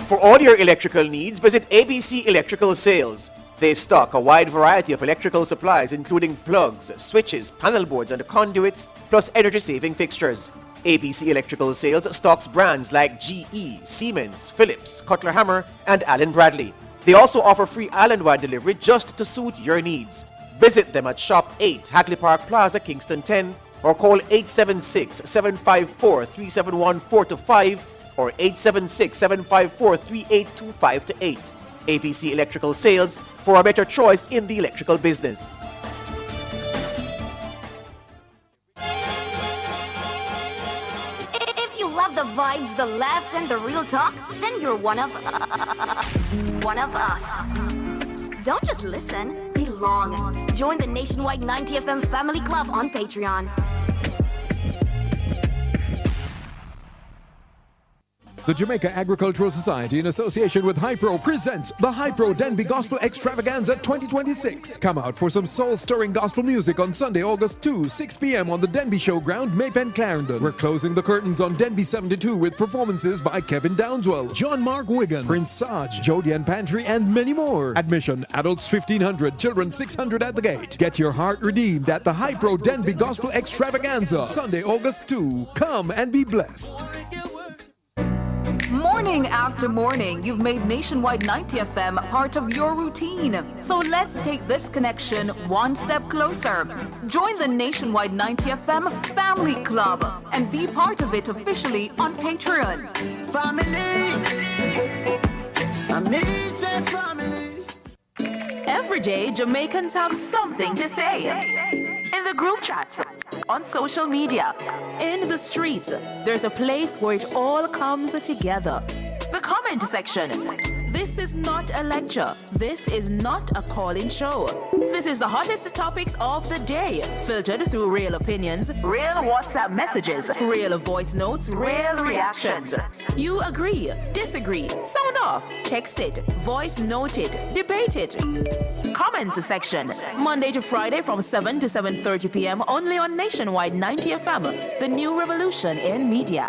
For all your electrical needs, visit ABC Electrical Sales. They stock a wide variety of electrical supplies, including plugs, switches, panel boards, and conduits, plus energy-saving fixtures. ABC Electrical Sales stocks brands like GE, Siemens, Philips, Cutler Hammer, and Allen Bradley. They also offer free island-wide delivery just to suit your needs. Visit them at Shop 8, Hagley Park Plaza, Kingston 10, or call 876-754-3714-5 or 876-754-3825-8. ABC Electrical Sales, for a better choice in the electrical business. If you love the vibes, the laughs, and the real talk, then you're one of us. Don't just listen, belong. Join the nationwide 90FM Family Club on Patreon. The Jamaica Agricultural Society, in association with Hypro, presents the Hypro Denby Gospel Extravaganza 2026. Come out for some soul-stirring gospel music on Sunday, August 2, 6 p.m. on the Denby Showground, Maypen, Clarendon. We're closing the curtains on Denby 72 with performances by Kevin Downswell, John Mark Wigan, Prince Sarge, Jody and Pantry, and many more. Admission, adults 1,500, children 600 at the gate. Get your heart redeemed at the Hypro Denby Gospel Extravaganza, Sunday, August 2. Come and be blessed. Morning after morning, you've made Nationwide 90 FM part of your routine. So let's take this connection one step closer. Join the Nationwide 90 FM Family Club and be part of it officially on Patreon. Family. Every day, Jamaicans have something to say. In the group chats, on social media, in the streets, there's a place where it all comes together. The comment section. This is not a lecture. This is not a call-in show. This is the hottest topics of the day, filtered through real opinions, real WhatsApp messages, real voice notes, real reactions. You agree, disagree, sound off, text it, voice note it, debate it. Comments section, Monday to Friday from 7 to 7:30 p.m. only on Nationwide 90 FM, the new revolution in media.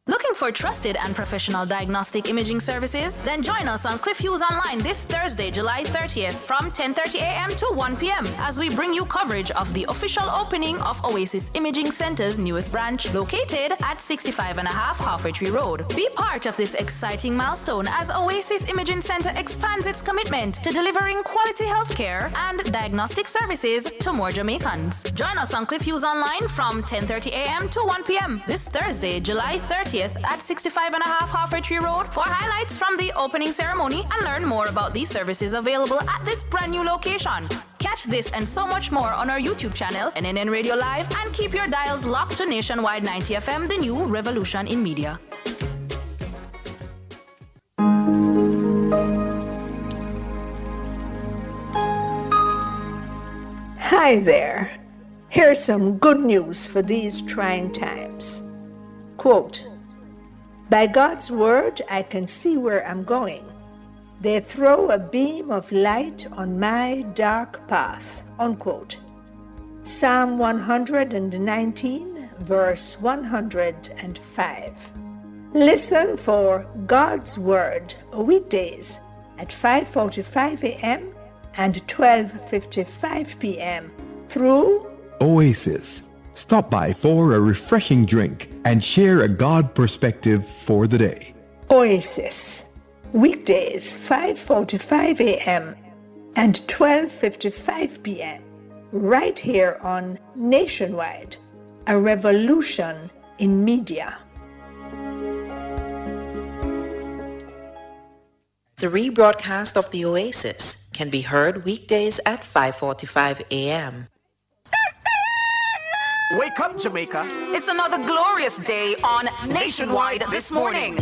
Looking for trusted and professional diagnostic imaging services? Then join us on Cliff Hughes Online this Thursday, July 30th from 10:30 a.m. to 1 p.m. as we bring you coverage of the official opening of Oasis Imaging Center's newest branch located at 65.5 Halfway Tree Road. Be part of this exciting milestone as Oasis Imaging Center expands its commitment to delivering quality healthcare and diagnostic services to more Jamaicans. Join us on Cliff Hughes Online from 10:30 a.m. to 1 p.m. this Thursday, July 30th at 65.5 Halfway Tree Road for highlights from the opening ceremony and learn more about these services available at this brand new location. Catch this and so much more on our YouTube channel, NNN Radio Live, and keep your dials locked to Nationwide 90 FM, the new revolution in media. Hi there. Here's some good news for these trying times. Quote, "By God's word, I can see where I'm going. They throw a beam of light on my dark path." Unquote. Psalm 119, verse 105. Listen for God's word weekdays at 5:45 a.m. and 12:55 p.m. through Oasis. Stop by for a refreshing drink and share a God perspective for the day. Oasis, weekdays 5:45 a.m. and 12:55 p.m. right here on Nationwide, a revolution in media. The rebroadcast of the Oasis can be heard weekdays at 5:45 a.m. Wake up, Jamaica! It's another glorious day on Nationwide this morning.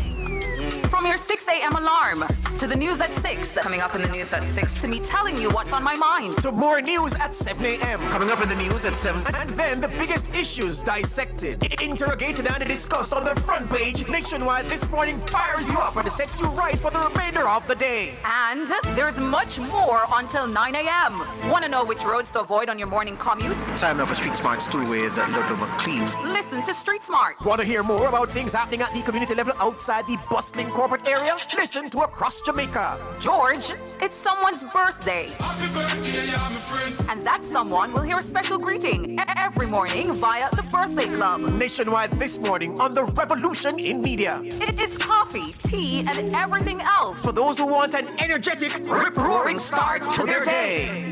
From your 6 a.m. alarm to the news at 6. Coming up in the news at 6 to me telling you what's on my mind. To more news at 7 a.m. Coming up in the news at 7. And then the biggest issues dissected, interrogated and discussed on the front page. Nationwide this morning fires you up and sets you right for the remainder of the day. And there's much more until 9 a.m. Want to know which roads to avoid on your morning commute? Sign up for Street Smarts too with Ludlow McLean. Listen to Street Smart. Want to hear more about things happening at the community level outside the bustling corporate area? Listen to Across Jamaica. George, it's someone's birthday. Happy birthday, yeah, my friend. And that someone will hear a special greeting every morning via the Birthday Club. Nationwide this morning on the revolution in media. It's coffee, tea, and everything else. For those who want an energetic, rip-roaring start to their day.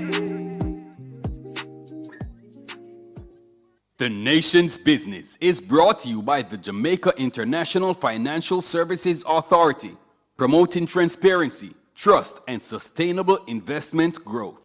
The Nation's Business is brought to you by the Jamaica International Financial Services Authority, promoting transparency, trust, and sustainable investment growth.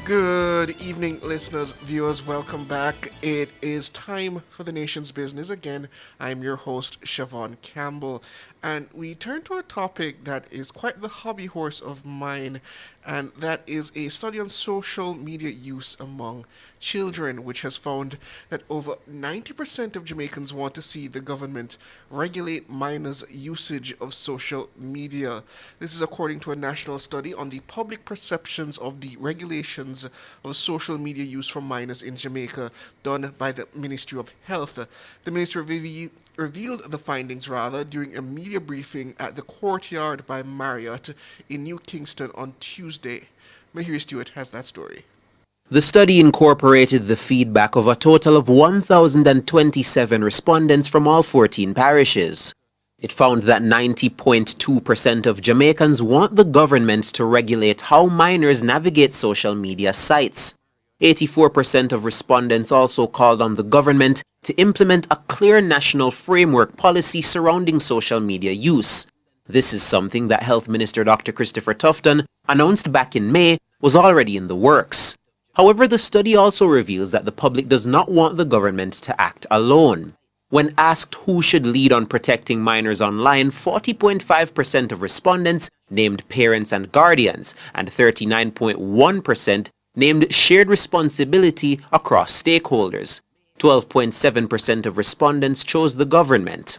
Good evening, listeners, viewers. Welcome back. It is time for the Nation's Business. Again, I'm your host, Siobhan Campbell. And we turn to a topic that is quite the hobby horse of mine, and that is a study on social media use among children, which has found that over 90% of Jamaicans want to see the government regulate minors' usage of social media. This is according to a national study on the public perceptions of the regulations of social media use for minors in Jamaica, done by the Ministry of Health. The ministry revealed the findings during a media briefing at the Courtyard by Marriott in New Kingston on Tuesday. Mahiri Stewart has that story. The study incorporated the feedback of a total of 1,027 respondents from all 14 parishes. It found that 90.2% of Jamaicans want the government to regulate how minors navigate social media sites. 84% of respondents also called on the government to implement a clear national framework policy surrounding social media use. This is something that Health Minister Dr. Christopher Tufton announced back in May was already in the works. However, the study also reveals that the public does not want the government to act alone. When asked who should lead on protecting minors online, 40.5% of respondents named parents and guardians, and 39.1% named shared responsibility across stakeholders. 12.7% of respondents chose the government.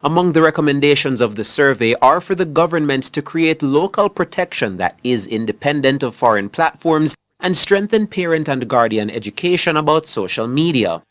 Among the recommendations of the survey are for the government to create local protection that is independent of foreign platforms and strengthen parent and guardian education about social media.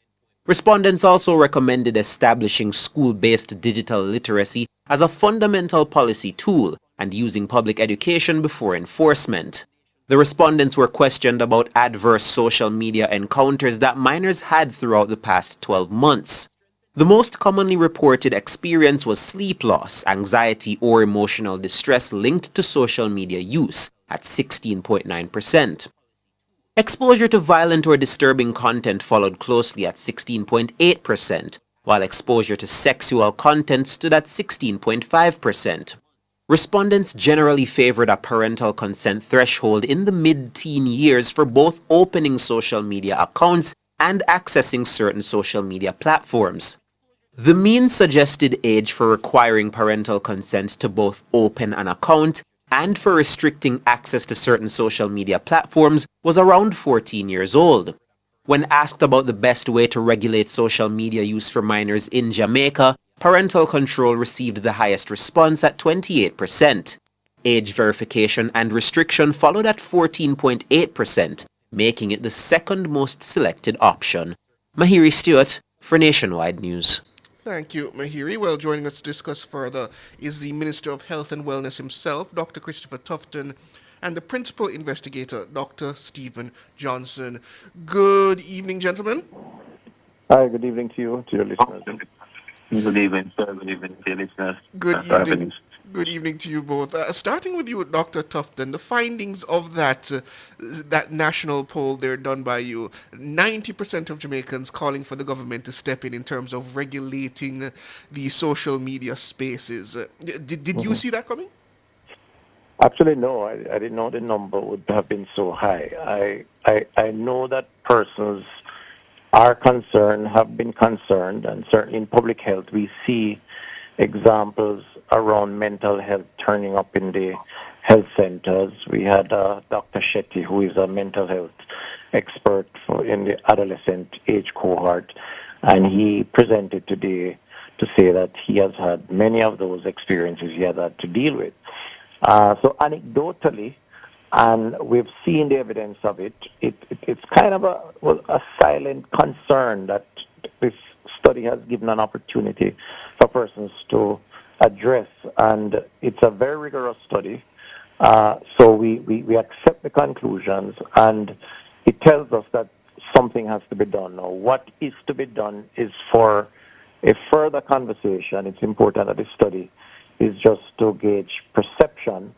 Respondents also recommended establishing school-based digital literacy as a fundamental policy tool and using public education before enforcement. The respondents were questioned about adverse social media encounters that minors had throughout the past 12 months. The most commonly reported experience was sleep loss, anxiety, or emotional distress linked to social media use at 16.9%. Exposure to violent or disturbing content followed closely at 16.8%, while exposure to sexual content stood at 16.5%. Respondents generally favored a parental consent threshold in the mid-teen years for both opening social media accounts and accessing certain social media platforms. The mean suggested age for requiring parental consent to both open an account and for restricting access to certain social media platforms was around 14 years old. When asked about the best way to regulate social media use for minors in Jamaica, parental control received the highest response at 28%. Age verification and restriction followed at 14.8%, making it the second most selected option. Mahiri Stewart for Nationwide News. Thank you, Mahiri. Well, joining us to discuss further is the Minister of Health and Wellness himself, Dr. Christopher Tufton, and the Principal Investigator, Dr. Stephen Johnson. Good evening, gentlemen. Hi, good evening to you, to your listeners. Good evening, sir. Good evening to your listeners. Good evening. Good evening to you both. Starting with you, Dr. Tufton, the findings of that national poll there done by you, 90% of Jamaicans calling for the government to step in terms of regulating the social media spaces. Did you see that coming? Actually, no. I didn't know the number would have been so high. I know that persons are concerned, have been concerned, and certainly in public health we see examples around mental health turning up in the health centers. We had Dr. Shetty, who is a mental health expert in the adolescent age cohort, and he presented today to say that he has had many of those experiences he has had to deal with. So anecdotally, and we've seen the evidence of it, it's kind of a silent concern that this study has given an opportunity for persons to address, and it's a very rigorous study. So we accept the conclusions, and it tells us that something has to be done. Now, what is to be done is for a further conversation. It's important that the study is just to gauge perception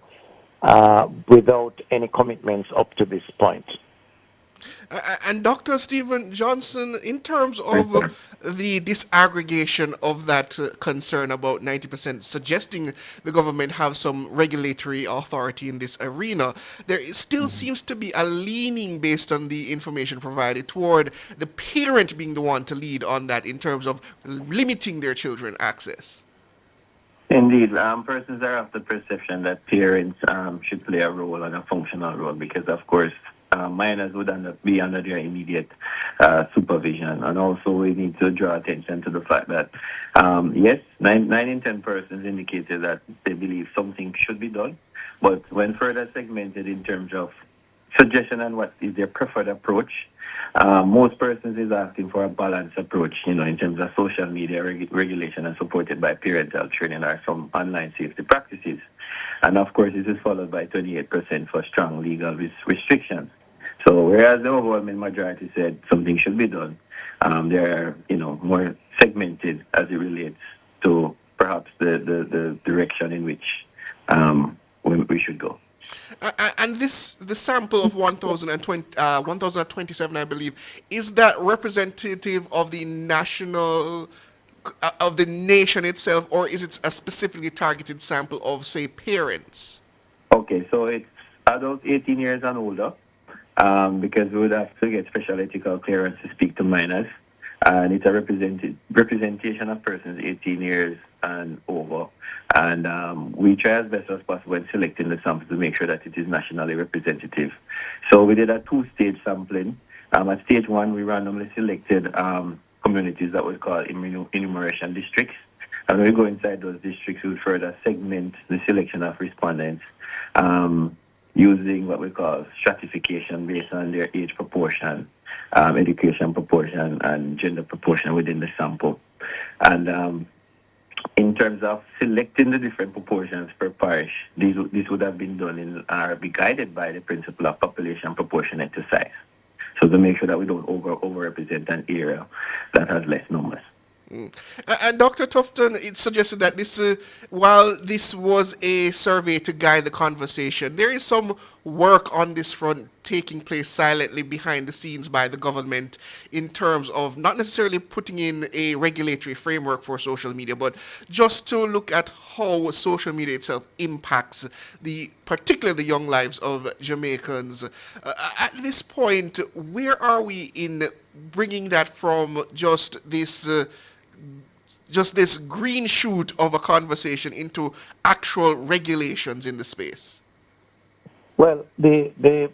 without any commitments up to this point. And Dr. Stephen Johnson, in terms of the disaggregation of that concern about 90% suggesting the government have some regulatory authority in this arena, there still seems to be a leaning based on the information provided toward the parent being the one to lead on that in terms of limiting their children access. Indeed, persons are of the perception that parents should play a role and a functional role because, of course, minors would be under their immediate supervision. And also we need to draw attention to the fact that, yes, 9 in 10 persons indicated that they believe something should be done. But when further segmented in terms of suggestion and what is their preferred approach, most persons is asking for a balanced approach, in terms of social media regulation and supported by parental training or some online safety practices. And of course, this is followed by 28% for strong legal restrictions. So whereas the overwhelming majority said something should be done, they're more segmented as it relates to perhaps the direction in which we should go. And the sample of 1,027, I believe, is that representative of the national, of the nation itself, or is it a specifically targeted sample of, say, parents? Okay, so it's adults 18 years and older, because we would have to get special ethical clearance to speak to minors, and it's a representation of persons 18 years and over. And we try as best as possible in selecting the sample to make sure that it is nationally representative. So we did a two-stage sampling. At stage one, we randomly selected communities that we call enumeration districts. And when we go inside those districts, we would further segment the selection of respondents using what we call stratification based on their age proportion, education proportion, and gender proportion within the sample. And in terms of selecting the different proportions per parish, this would have been done or be guided by the principle of population proportionate to size. So to make sure that we don't overrepresent an area that has less numbers. And Dr. Tufton, it suggested that this, while this was a survey to guide the conversation, there is some work on this front taking place silently behind the scenes by the government in terms of not necessarily putting in a regulatory framework for social media, but just to look at how social media itself impacts particularly the young lives of Jamaicans. At this point, where are we in bringing that from just this green shoot of a conversation into actual regulations in the space? Well, the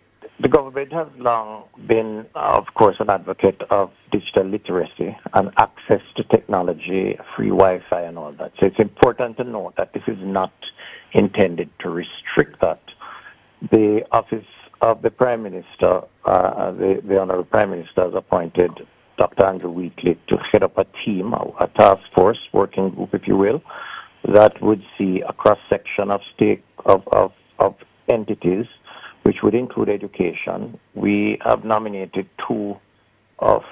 government has long been, of course, an advocate of digital literacy and access to technology, free Wi-Fi and all that. So it's important to note that this is not intended to restrict that. The Office of the Prime Minister, the Honourable Prime Minister has appointed Dr. Andrew Wheatley to head up a team, a task force, working group, if you will, that would see a cross-section of entities, which would include education. We have nominated two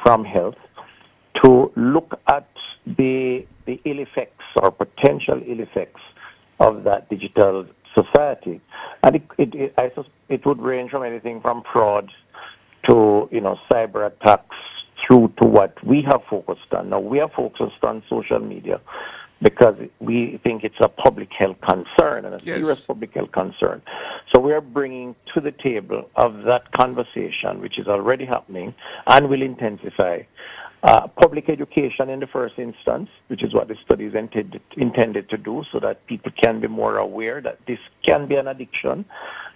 from health to look at the ill effects or potential ill effects of that digital society. And it would range from anything from fraud to cyber attacks through to what we have focused on. Now, we are focused on social media because we think it's a public health concern and a serious public health concern. So we are bringing to the table of that conversation, which is already happening and will intensify, public education in the first instance, which is what the study is intended to do, so that people can be more aware that this can be an addiction.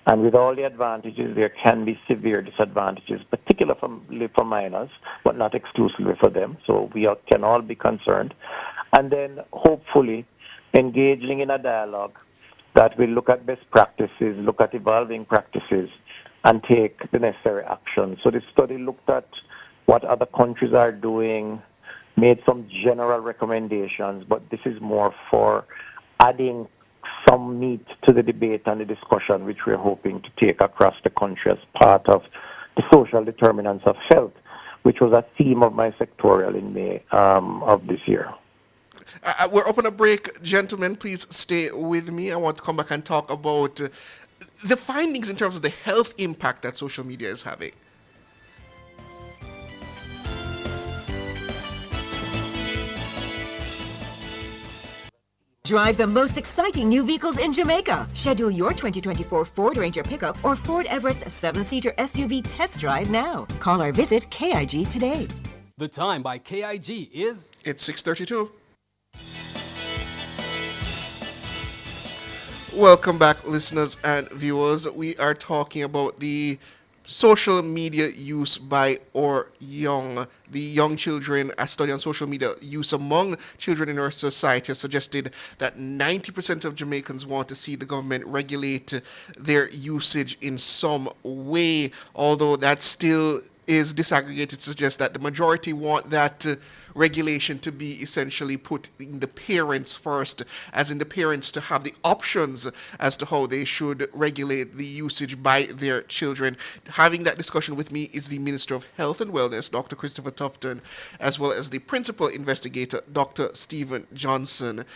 And with all the advantages, there can be severe disadvantages, particularly for minors, but not exclusively for them. So we can all be concerned. And then hopefully engaging in a dialogue that will look at best practices, look at evolving practices, and take the necessary action. So this study looked at what other countries are doing, made some general recommendations, but this is more for adding some meat to the debate and the discussion, which we're hoping to take across the country as part of the social determinants of health, which was a theme of my sectorial in May of this year. We're up on a break. Gentlemen, please stay with me. I want to come back and talk about the findings in terms of the health impact that social media is having. Drive the most exciting new vehicles in Jamaica. Schedule your 2024 Ford Ranger pickup or Ford Everest 7-seater SUV test drive now. Call or visit KIG today. The time by KIG is... It's 6:32. Welcome back, listeners and viewers. We are talking about the social media use by the young children. A study on social media use among children in our society has suggested that 90% of Jamaicans want to see the government regulate their usage in some way, although that still is disaggregated to suggest that the majority want that regulation to be essentially put in the parents first, as in the parents to have the options as to how they should regulate the usage by their children. Having that discussion with me is the Minister of Health and Wellness, Dr. Christopher Tufton, as well as the Principal Investigator, Dr. Stephen Johnson.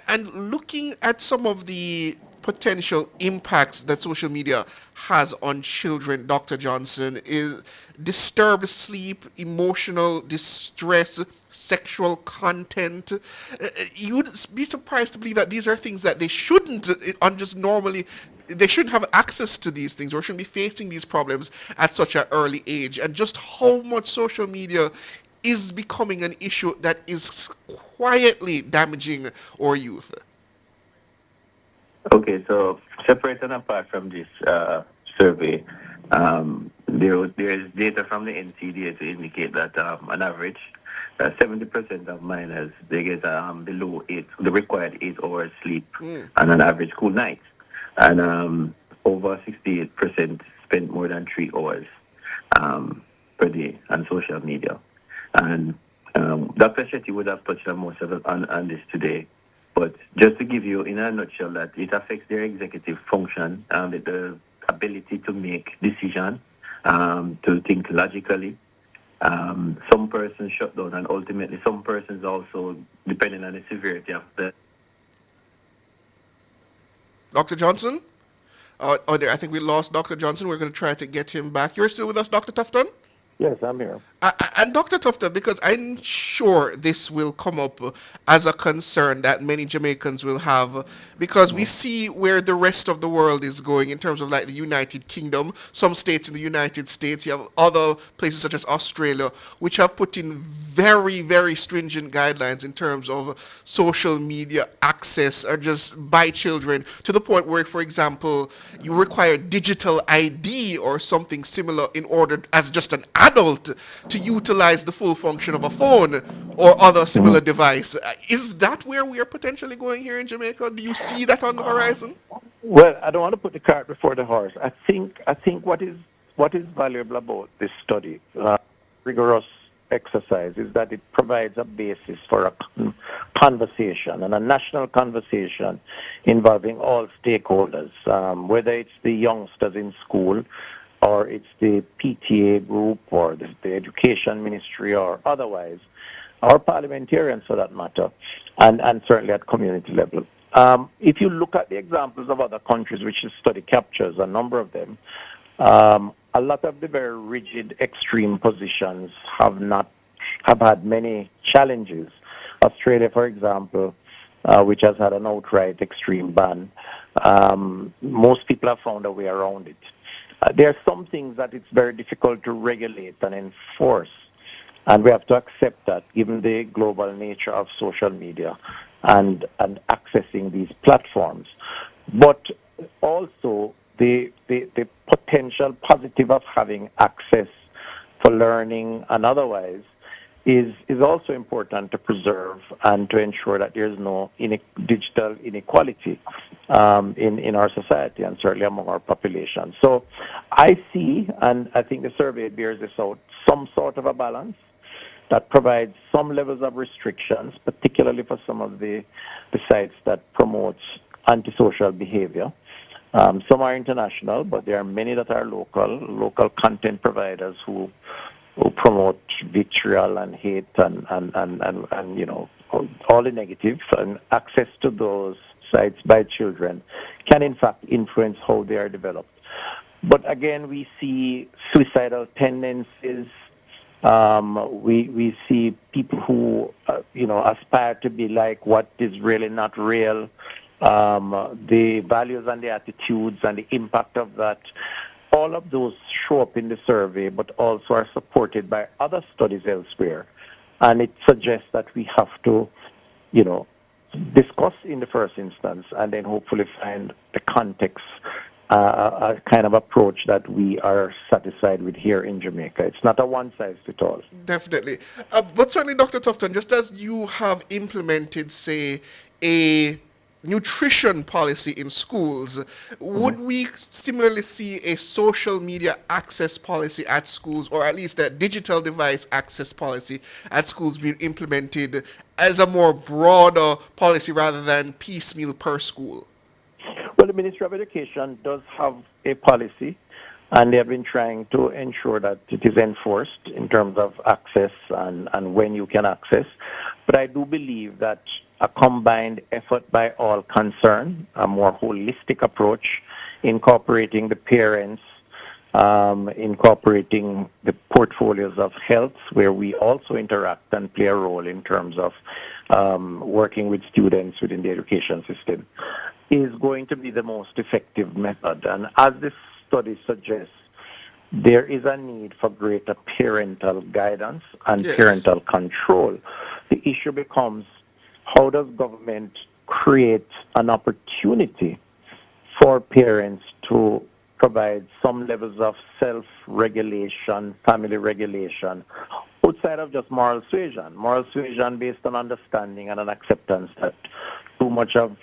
And looking at some of the potential impacts that social media has on children, Dr. Johnson, is disturbed sleep, emotional distress, sexual content. You would be surprised to believe that these are things that they shouldn't just normally. They shouldn't have access to these things or shouldn't be facing these problems at such an early age. And just how much social media is becoming an issue that is quietly damaging our youth. Okay, so separate and apart from this survey, there is data from the NCDA to indicate that on average, 70% of minors, they get below the required 8 hours sleep on an average school night. And over 68% spend more than 3 hours per day on social media. And Dr. Shetty would have touched on most of it on this today. But just to give you in a nutshell that it affects their executive function and the ability to make decisions, to think logically. Some persons shut down, and ultimately some persons also, depending on the severity of the... Dr. Johnson? I think we lost Dr. Johnson. We're going to try to get him back. You're still with us, Dr. Tufton? Yes, I'm here. And Dr. Tufton, because I'm sure this will come up as a concern that many Jamaicans will have, because we see where the rest of the world is going in terms of like the United Kingdom, some states in the United States, you have other places such as Australia, which have put in very, very stringent guidelines in terms of social media access or just by children, to the point where, for example, you require digital ID or something similar in order, as just an adult, to utilize the full function of a phone or other similar device. Is that where we are potentially going here in Jamaica? Do you see that on the horizon? Well, I don't want to put the cart before the horse. I think what is valuable about this study, rigorous exercise, is that it provides a basis for a conversation, and a national conversation involving all stakeholders, whether it's the youngsters in school, or it's the PTA group, or the education ministry, or otherwise, or parliamentarians for that matter, and certainly at community level. If you look at the examples of other countries which the study captures, a number of them, a lot of the very rigid, extreme positions have had many challenges. Australia, for example, which has had an outright extreme ban, most people have found a way around it. There are some things that it's very difficult to regulate and enforce, and we have to accept that given the global nature of social media and accessing these platforms. But also the potential positive of having access for learning and otherwise is also important to preserve and to ensure that there's no digital inequality in our society and certainly among our population. So I see, and I think the survey bears this out, some sort of a balance that provides some levels of restrictions, particularly for some of the sites that promote antisocial behavior. Some are international, but there are many that are local content providers who promote vitriol and hate and you know, all the negative, and access to those sites by children can in fact influence how they are developed. But again, we see suicidal tendencies. We see people who you know, aspire to be like what is really not real. The values and the attitudes and the impact of that, all of those show up in the survey, but also are supported by other studies elsewhere. And it suggests that we have to, you know, discuss in the first instance and then hopefully find the context, a kind of approach that we are satisfied with here in Jamaica. It's not a one-size-fits-all. Definitely. But certainly, Dr. Tufton, just as you have implemented, say, a nutrition policy in schools, would we similarly see a social media access policy at schools, or at least a digital device access policy at schools being implemented as a more broader policy rather than piecemeal per school? Well, the Ministry of Education does have a policy, and they have been trying to ensure that it is enforced in terms of access and when you can access. But I do believe that a combined effort by all concerned, a more holistic approach, incorporating the parents, incorporating the portfolios of health, where we also interact and play a role in terms of working with students within the education system, is going to be the most effective method. And as this study suggests, there is a need for greater parental guidance and parental control. The issue becomes, how does government create an opportunity for parents to provide some levels of self-regulation, family regulation, outside of just moral suasion? Moral suasion based on understanding and an acceptance that too much of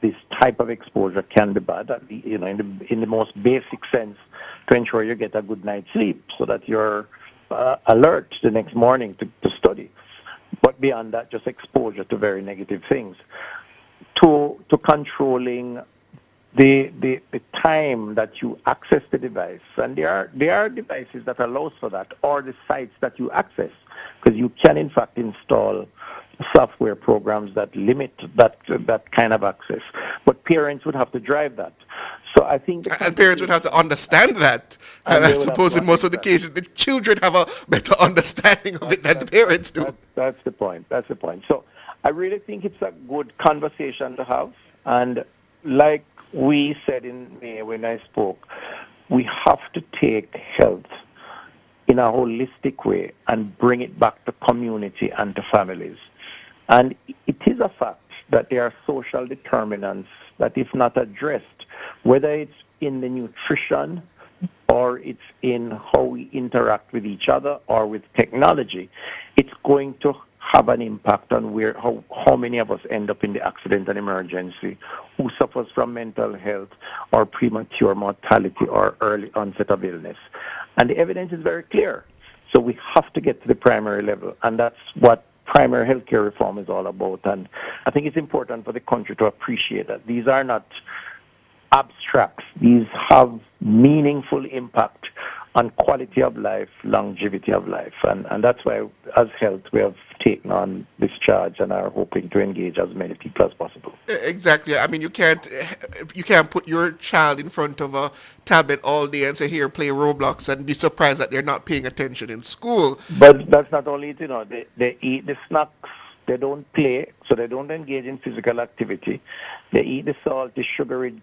this type of exposure can be bad, in the most basic sense, to ensure you get a good night's sleep so that you're alert the next morning to study. But beyond that, just exposure to very negative things. To controlling the time that you access the device, and there are devices that allows for that, or the sites that you access, because you can in fact install software programs that limit that kind of access. But parents would have to drive that. So I think and parents would have to understand that. And I suppose in most of the cases, the children have a better understanding of it than the parents do. That's the point. That's the point. So I really think it's a good conversation to have. And like we said in May when I spoke, we have to take health in a holistic way and bring it back to community and to families. And it is a fact that there are social determinants that, if not addressed, whether it's in the nutrition or it's in how we interact with each other or with technology, it's going to have an impact on how many of us end up in the accident and emergency, who suffers from mental health or premature mortality or early onset of illness. And the evidence is very clear. So we have to get to the primary level, and that's what primary healthcare reform is all about. And I think it's important for the country to appreciate that these are not abstracts. These have meaningful impact on quality of life, longevity of life. And that's why, as health, we have taken on this charge and are hoping to engage as many people as possible. Exactly. I mean, you can't put your child in front of a tablet all day and say, here, play Roblox, and be surprised that they're not paying attention in school. But that's not only it, they eat the snacks. They don't play, so they don't engage in physical activity. They eat the salty, sugary,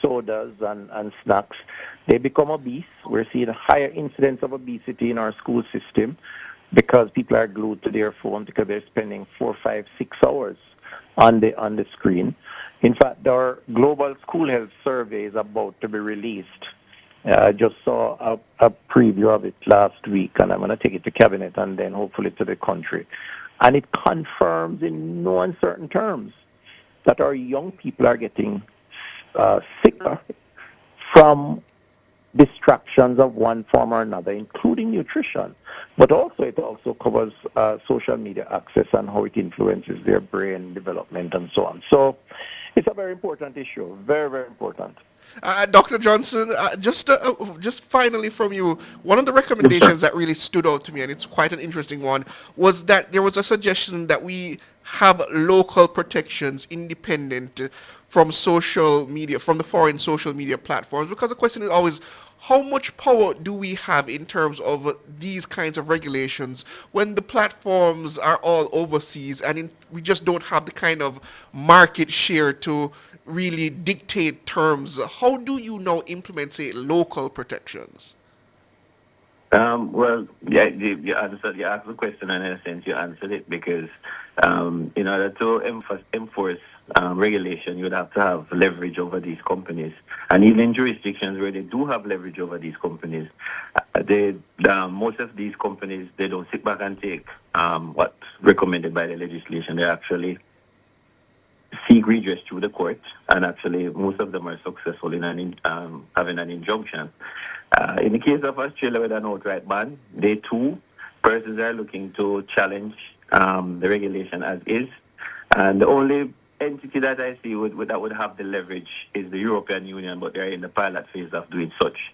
sodas and snacks. They become obese. We're seeing a higher incidence of obesity in our school system because people are glued to their phone because they're spending 4, 5, 6 hours on the screen. In fact, our global school health survey is about to be released. I just saw a preview of it last week, and I'm going to take it to cabinet and then hopefully to the country. And it confirms in no uncertain terms that our young people are getting sicker from distractions of one form or another, including nutrition. But also it also covers social media access and how it influences their brain development and so on. So it's a very important issue, very, very important. Dr. Johnson, just finally from you, one of the recommendations that really stood out to me, and it's quite an interesting one, was that there was a suggestion that we have local protections independent from social media, from the foreign social media platforms, because the question is always, how much power do we have in terms of these kinds of regulations when the platforms are all overseas and we just don't have the kind of market share to really dictate terms? How do you now implement, say, local protections? Well, yeah, you asked the question, and in a sense you answered it, because in order to enforce regulation, you would have to have leverage over these companies. And even in jurisdictions where they do have leverage over these companies, most of these companies, they don't sit back and take what's recommended by the legislation. They actually seek redress through the court, and actually most of them are successful in having an injunction. In the case of Australia with an outright ban, they too, persons are looking to challenge the regulation as is. And the only entity that I see that would have the leverage is the European Union, but they're in the pilot phase of doing such.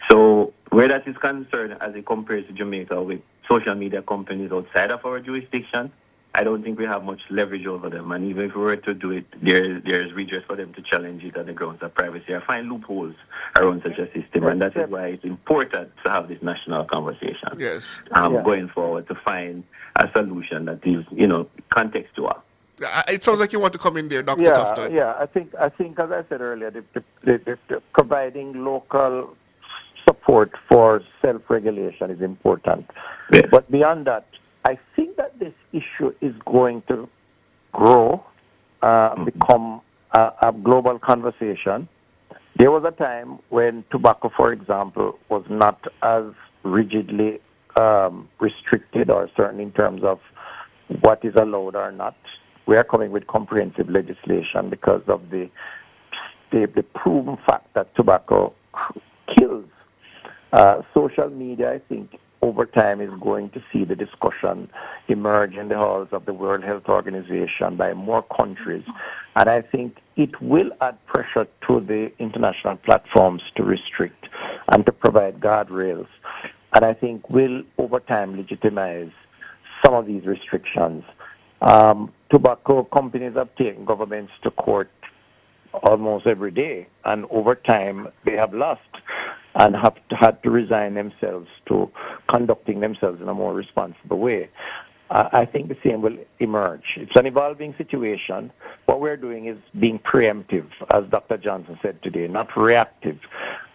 So where that is concerned, as it compares to Jamaica with social media companies outside of our jurisdiction, I don't think we have much leverage over them. And even if we were to do it, there's redress for them to challenge it on the grounds of privacy or find loopholes around such a system. And that is why it's important to have this national conversation. Yes. Going forward to find a solution that is, contextual. It sounds like you want to come in there, Dr. Tufton. Yeah, I think, as I said earlier, the providing local support for self-regulation is important. Yes. But beyond that, I think that this issue is going to grow, become a global conversation. There was a time when tobacco, for example, was not as rigidly restricted or certain in terms of what is allowed or not. We are coming with comprehensive legislation because of the proven fact that tobacco kills. Social media, I think, over time is going to see the discussion emerge in the halls of the World Health Organization by more countries. And I think it will add pressure to the international platforms to restrict and to provide guardrails. And I think will, over time, legitimize some of these restrictions. Tobacco companies have taken governments to court almost every day, and over time they have lost and had to resign themselves to conducting themselves in a more responsible way. I think the same will emerge. It's an evolving situation. What we're doing is being preemptive, as Dr. Johnson said today, not reactive.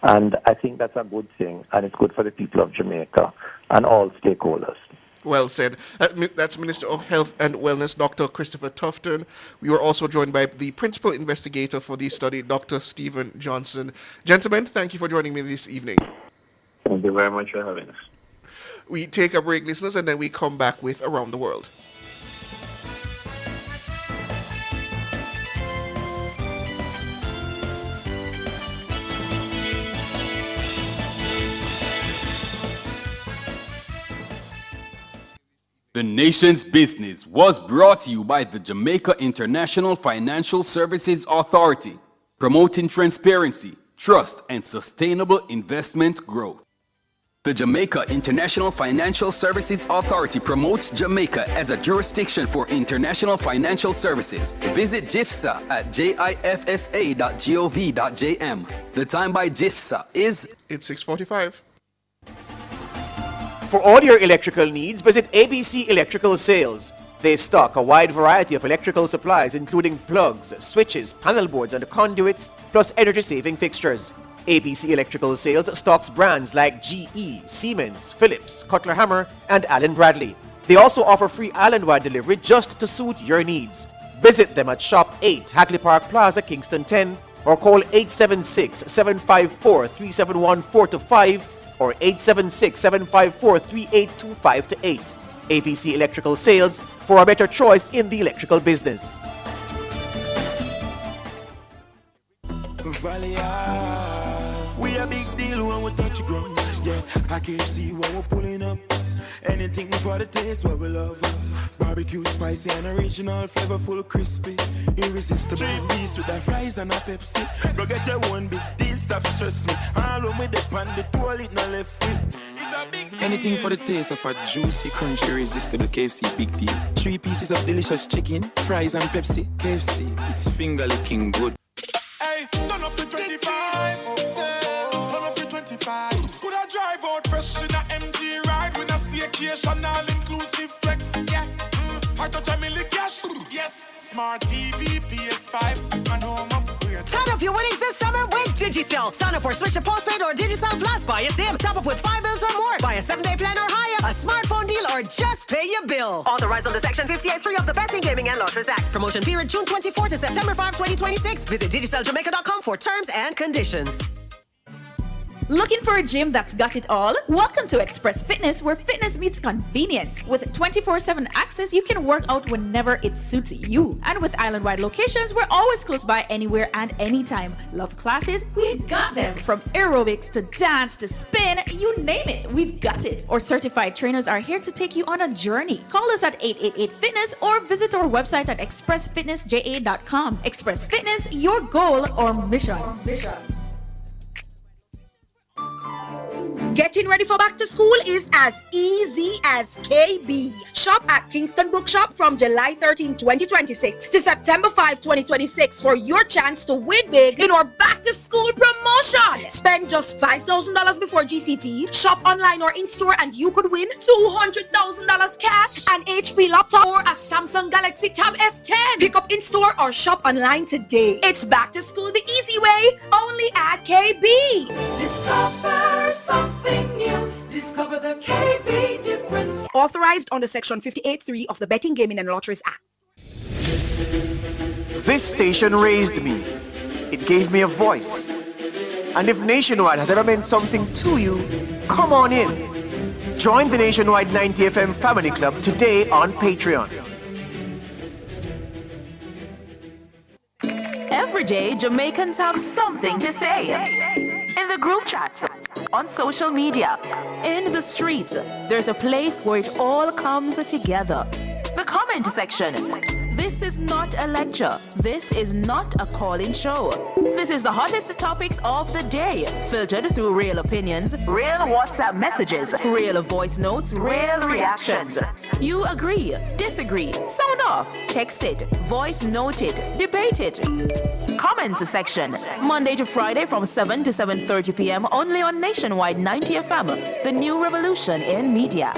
And I think that's a good thing, and it's good for the people of Jamaica and all stakeholders. Well said. That's Minister of Health and Wellness, Dr. Christopher Tufton. We were also joined by the principal investigator for the study, Dr. Stephen Johnson. Gentlemen, thank you for joining me this evening. Thank you very much for having us. We take a break, listeners, and then we come back with Around the World. The Nation's Business was brought to you by the Jamaica International Financial Services Authority, promoting transparency, trust, and sustainable investment growth. The Jamaica International Financial Services Authority promotes Jamaica as a jurisdiction for international financial services. Visit JIFSA at jifsa.gov.jm. The time by JIFSA is... It's 6:45. For all your electrical needs, visit ABC Electrical Sales. They stock a wide variety of electrical supplies, including plugs, switches, panel boards, and conduits, plus energy-saving fixtures. ABC Electrical Sales stocks brands like GE, Siemens, Philips, Cutler Hammer, and Allen Bradley. They also offer free island-wide delivery just to suit your needs. Visit them at Shop 8, Hagley Park Plaza, Kingston 10, or call 876-754-3714-5 or 876-754-3825-8. ABC Electrical Sales, for a better choice in the electrical business. We a big deal when we touch ground. Yeah, I can't see when we're pulling up. Anything for the taste what we love. Barbecue, spicy and original, flavorful, crispy, irresistible. 3-piece with the fries and a Pepsi. Go get your one big deal, stop stress me. All when we dip on the toilet, no left feet. Anything for the taste of a juicy, crunchy, irresistible KFC big deal. 3 pieces of delicious chicken, fries and Pepsi. KFC, it's finger licking good. Hey, turn up to 25. Turn up to 25. Could I drive out fresh in a MG ride with a staycation, all inclusive flex? Yeah. I touch a million cash. Yes. Smart TV, PS5, and home upgrade. Turn up your winnings this summer with Digicel. Sign up or switch to postpaid or Digicel Plus. Buy a SIM. Top up with 5 bills or more. Buy a 7-day plan or higher. A smartphone deal or just pay your bill. Authorized under Section 58.3 of the Betting, Gaming and Lotteries Act. Promotion period June 24 to September 5, 2026. Visit DigicelJamaica.com for terms and conditions. Looking for a gym that's got it all? Welcome to Express Fitness, where fitness meets convenience. With 24/7 access, you can work out whenever it suits you. And with island-wide locations, we're always close by anywhere and anytime. Love classes? We've got them. From aerobics to dance to spin, you name it, we've got it. Our certified trainers are here to take you on a journey. Call us at 888-FITNESS or visit our website at expressfitnessja.com. Express Fitness, your goal or mission. Getting ready for back to school is as easy as KB. Shop at Kingston Bookshop from July 13, 2026 to September 5, 2026 for your chance to win big in our back to school promotion. Spend just $5,000 before GCT, shop online or in store, and you could win $200,000 cash, an HP laptop, or a Samsung Galaxy Tab S10. Pick up in store or shop online today. It's back to school the easy way, only at KB. Discover something new. Discover the KB difference. Authorized under Section 58.3 of the Betting, Gaming and Lotteries Act. This station raised me. It gave me a voice. And if Nationwide has ever meant something to you, come on in. Join the Nationwide 90 FM Family Club today on Patreon. Every day, Jamaicans have something to say. In the group chats, on social media, in the streets, there's a place where it all comes together. The comment section. This is not a lecture. This is not a call-in show. This is the hottest topics of the day, filtered through real opinions, real WhatsApp messages, real voice notes, real reactions. You agree, disagree, sound off, text it, voice note it, debate it. Comments section, Monday to Friday from 7 to 7:30 p.m. only on Nationwide 90 FM, the new revolution in media.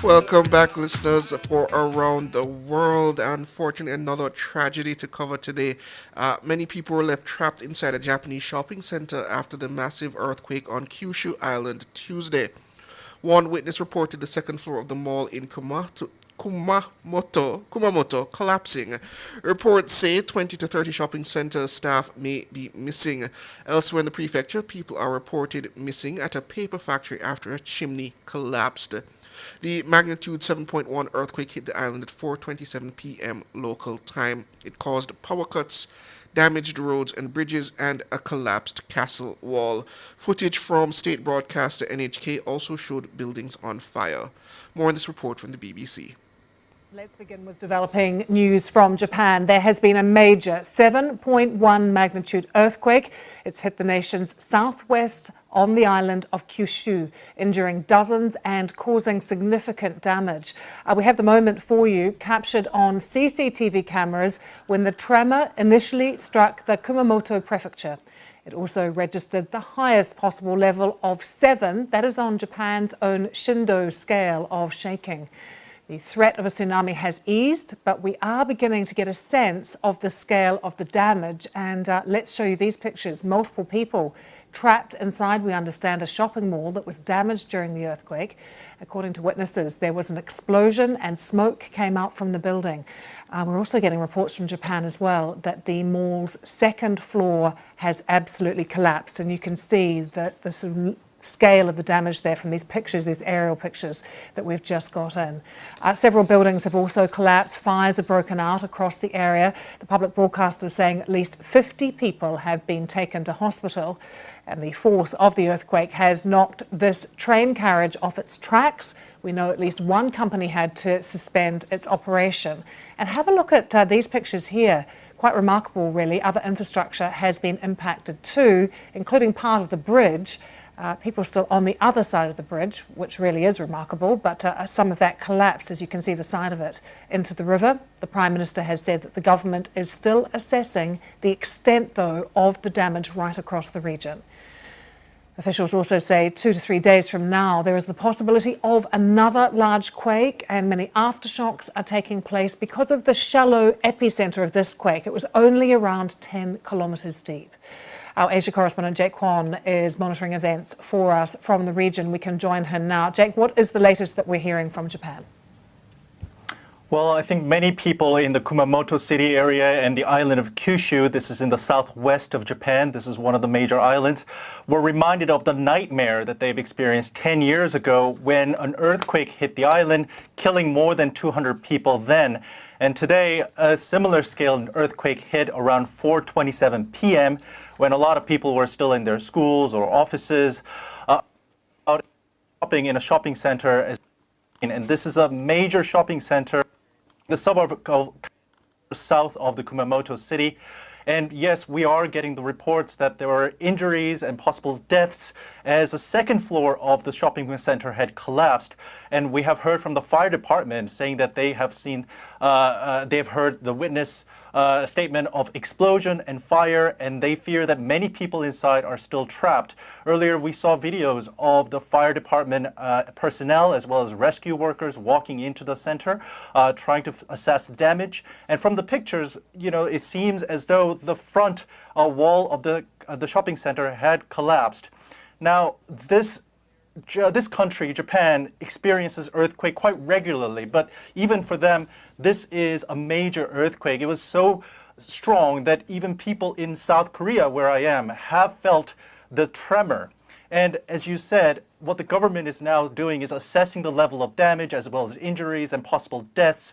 Welcome back, listeners, for Around the World. Unfortunately, another tragedy to cover today. Many people were left trapped inside a Japanese shopping center after the massive earthquake on Kyushu Island Tuesday. One witness reported the second floor of the mall in Kumamoto collapsing. Reports say 20 to 30 shopping center staff may be missing. Elsewhere in the prefecture, people are reported missing at a paper factory after a chimney collapsed. The magnitude 7.1 earthquake hit the island at 4:27 p.m. local time. It caused power cuts, damaged roads and bridges, and a collapsed castle wall. Footage from state broadcaster NHK also showed buildings on fire. More in this report from the BBC. Let's begin with developing news from Japan. There has been a major 7.1 magnitude earthquake. It's hit the nation's southwest on the island of Kyushu, injuring dozens and causing significant damage. We have the moment for you, captured on CCTV cameras when the tremor initially struck the Kumamoto prefecture. It also registered the highest possible level of 7, that is on Japan's own Shindo scale of shaking. The threat of a tsunami has eased, but we are beginning to get a sense of the scale of the damage. And let's show you these pictures. Multiple people trapped inside, we understand, a shopping mall that was damaged during the earthquake. According to witnesses, there was an explosion and smoke came out from the building. We're also getting reports from Japan as well that the mall's second floor has absolutely collapsed. And you can see that the scale of the damage there from these pictures, these aerial pictures that we've just got in. Several buildings have also collapsed. Fires have broken out across the area. The public broadcaster is saying at least 50 people have been taken to hospital. And the force of the earthquake has knocked this train carriage off its tracks. We know at least one company had to suspend its operation. And have a look at these pictures here. Quite remarkable, really. Other infrastructure has been impacted too, including part of the bridge. People still on the other side of the bridge, which really is remarkable, but some of that collapsed, as you can see the side of it, into the river. The Prime Minister has said that the government is still assessing the extent, though, of the damage right across the region. Officials also say 2 to 3 days from now, there is the possibility of another large quake, and many aftershocks are taking place because of the shallow epicenter of this quake. It was only around 10 kilometers deep. Our Asia correspondent Jake Kwan is monitoring events for us from the region. We can join her now. Jake, what is the latest that we're hearing from Japan? Well, I think many people in the Kumamoto city area and the island of Kyushu, this is in the southwest of Japan, this is one of the major islands, were reminded of the nightmare that they've experienced 10 years ago when an earthquake hit the island, killing more than 200 people then. And today, a similar scale earthquake hit around 4:27 p.m. when a lot of people were still in their schools or offices. shopping in a shopping center, and this is a major shopping center, the suburb of south of the Kumamoto city. And yes, we are getting the reports that there were injuries and possible deaths as the second floor of the shopping center had collapsed. And we have heard from the fire department saying that they have seen, they've heard the witness statement of explosion and fire, and they fear that many people inside are still trapped. Earlier, we saw videos of the fire department personnel as well as rescue workers walking into the center, trying to assess damage. And from the pictures, you know, it seems as though the front wall of the shopping center had collapsed. Now, this country, Japan, experiences earthquake quite regularly, but even for them, this is a major earthquake. It was so strong that even people in South Korea, where I am, have felt the tremor. And as you said, what the government is now doing is assessing the level of damage as well as injuries and possible deaths.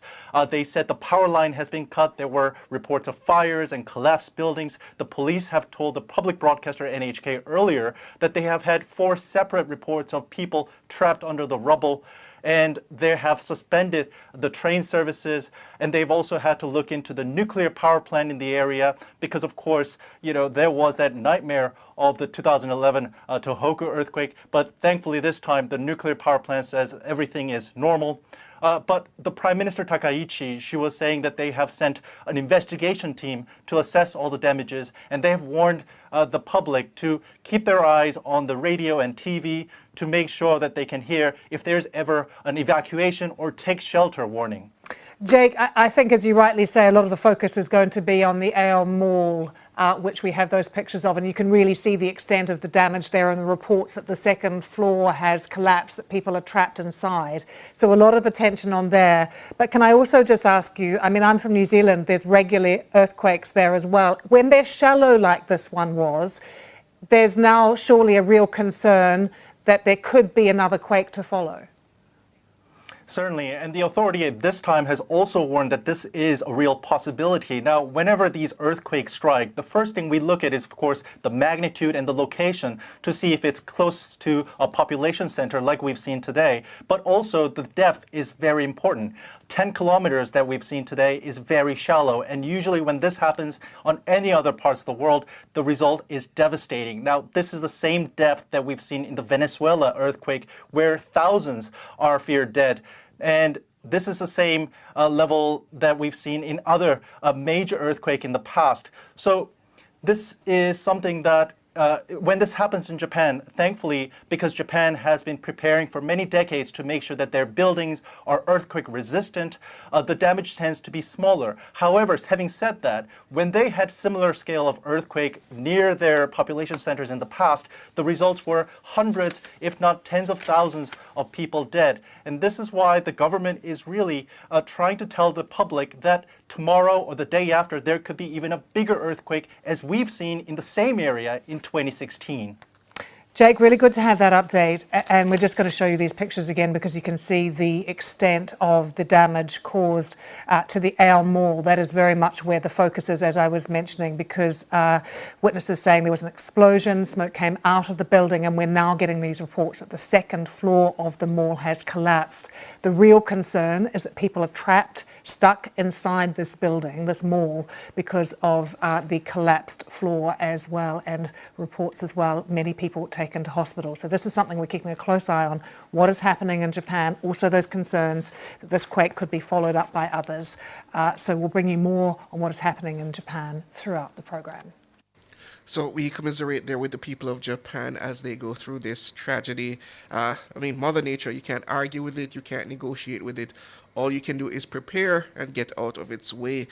They said the power line has been cut. There were reports of fires and collapsed buildings. The police have told the public broadcaster NHK earlier that they have had 4 separate reports of people trapped under the rubble. And they have suspended the train services, and they've also had to look into the nuclear power plant in the area because, of course, you know, there was that nightmare of the 2011 Tohoku earthquake. But thankfully, this time the nuclear power plant says everything is normal. But the Prime Minister Takaichi, she was saying that they have sent an investigation team to assess all the damages, and they have warned the public to keep their eyes on the radio and TV to make sure that they can hear if there's ever an evacuation or take shelter warning. Jake, I think, as you rightly say, a lot of the focus is going to be on the AL Mall, which we have those pictures of, and you can really see the extent of the damage there and the reports that the second floor has collapsed, that people are trapped inside. So a lot of attention on there. But can I also just ask you, I mean, I'm from New Zealand, there's regular earthquakes there as well. When they're shallow like this one was, there's now surely a real concern that there could be another quake to follow. Certainly, and the authority at this time has also warned that this is a real possibility. Now, whenever these earthquakes strike, the first thing we look at is, of course, the magnitude and the location to see if it's close to a population center like we've seen today. But also, the depth is very important. 10 kilometers that we've seen today is very shallow, and usually when this happens on any other parts of the world, the result is devastating. Now, this is the same depth that we've seen in the Venezuela earthquake, where thousands are feared dead. And this is the same level that we've seen in other major earthquake in the past. So this is something that when this happens in Japan, thankfully, because Japan has been preparing for many decades to make sure that their buildings are earthquake resistant, the damage tends to be smaller. However, having said that, when they had similar scale of earthquake near their population centers in the past, the results were hundreds, if not tens of thousands of people dead. And this is why the government is really trying to tell the public that tomorrow or the day after, there could be even a bigger earthquake, as we've seen in the same area in 2016. Jake, really good to have that update. And we're just going to show you these pictures again because you can see the extent of the damage caused to the AL Mall. That is very much where the focus is, as I was mentioning, because witnesses saying there was an explosion, smoke came out of the building, and we're now getting these reports that the second floor of the mall has collapsed. The real concern is that people are trapped, stuck inside this building, this mall, because of the collapsed floor as well, and reports as well, many people taken to hospital. So this is something we're keeping a close eye on, what is happening in Japan, also those concerns that this quake could be followed up by others. So we'll bring you more on what is happening in Japan throughout the program. So we commiserate there with the people of Japan as they go through this tragedy. I mean, Mother Nature, you can't argue with it, you can't negotiate with it. All you can do is prepare and get out of its way.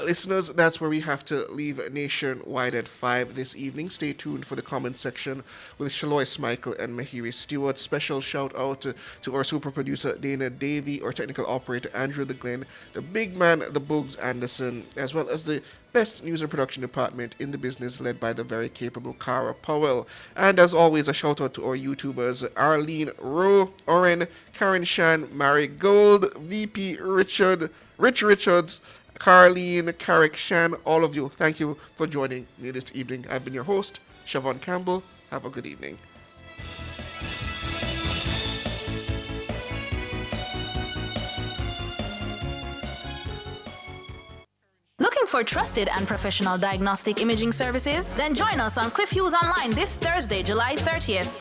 Listeners, that's where we have to leave Nationwide at 5 this evening. Stay tuned for the comment section with Shalois Michael and Mahiri Stewart. Special shout out to our super producer Dana Davey, our technical operator Andrew the Glen, the big man, the Bugs Anderson, as well as the best news and production department in the business led by the very capable Cara Powell. And as always, a shout out to our YouTubers Arlene Rowe, Oren, Karen Shan, Mary Gold, VP Rich Richards, Carleen, Carrick Shan, all of you. Thank you for joining me this evening. I've been your host, Siobhan Campbell. Have a good evening. for trusted and professional diagnostic imaging services? Then join us on Cliff Hughes Online this Thursday, July 30th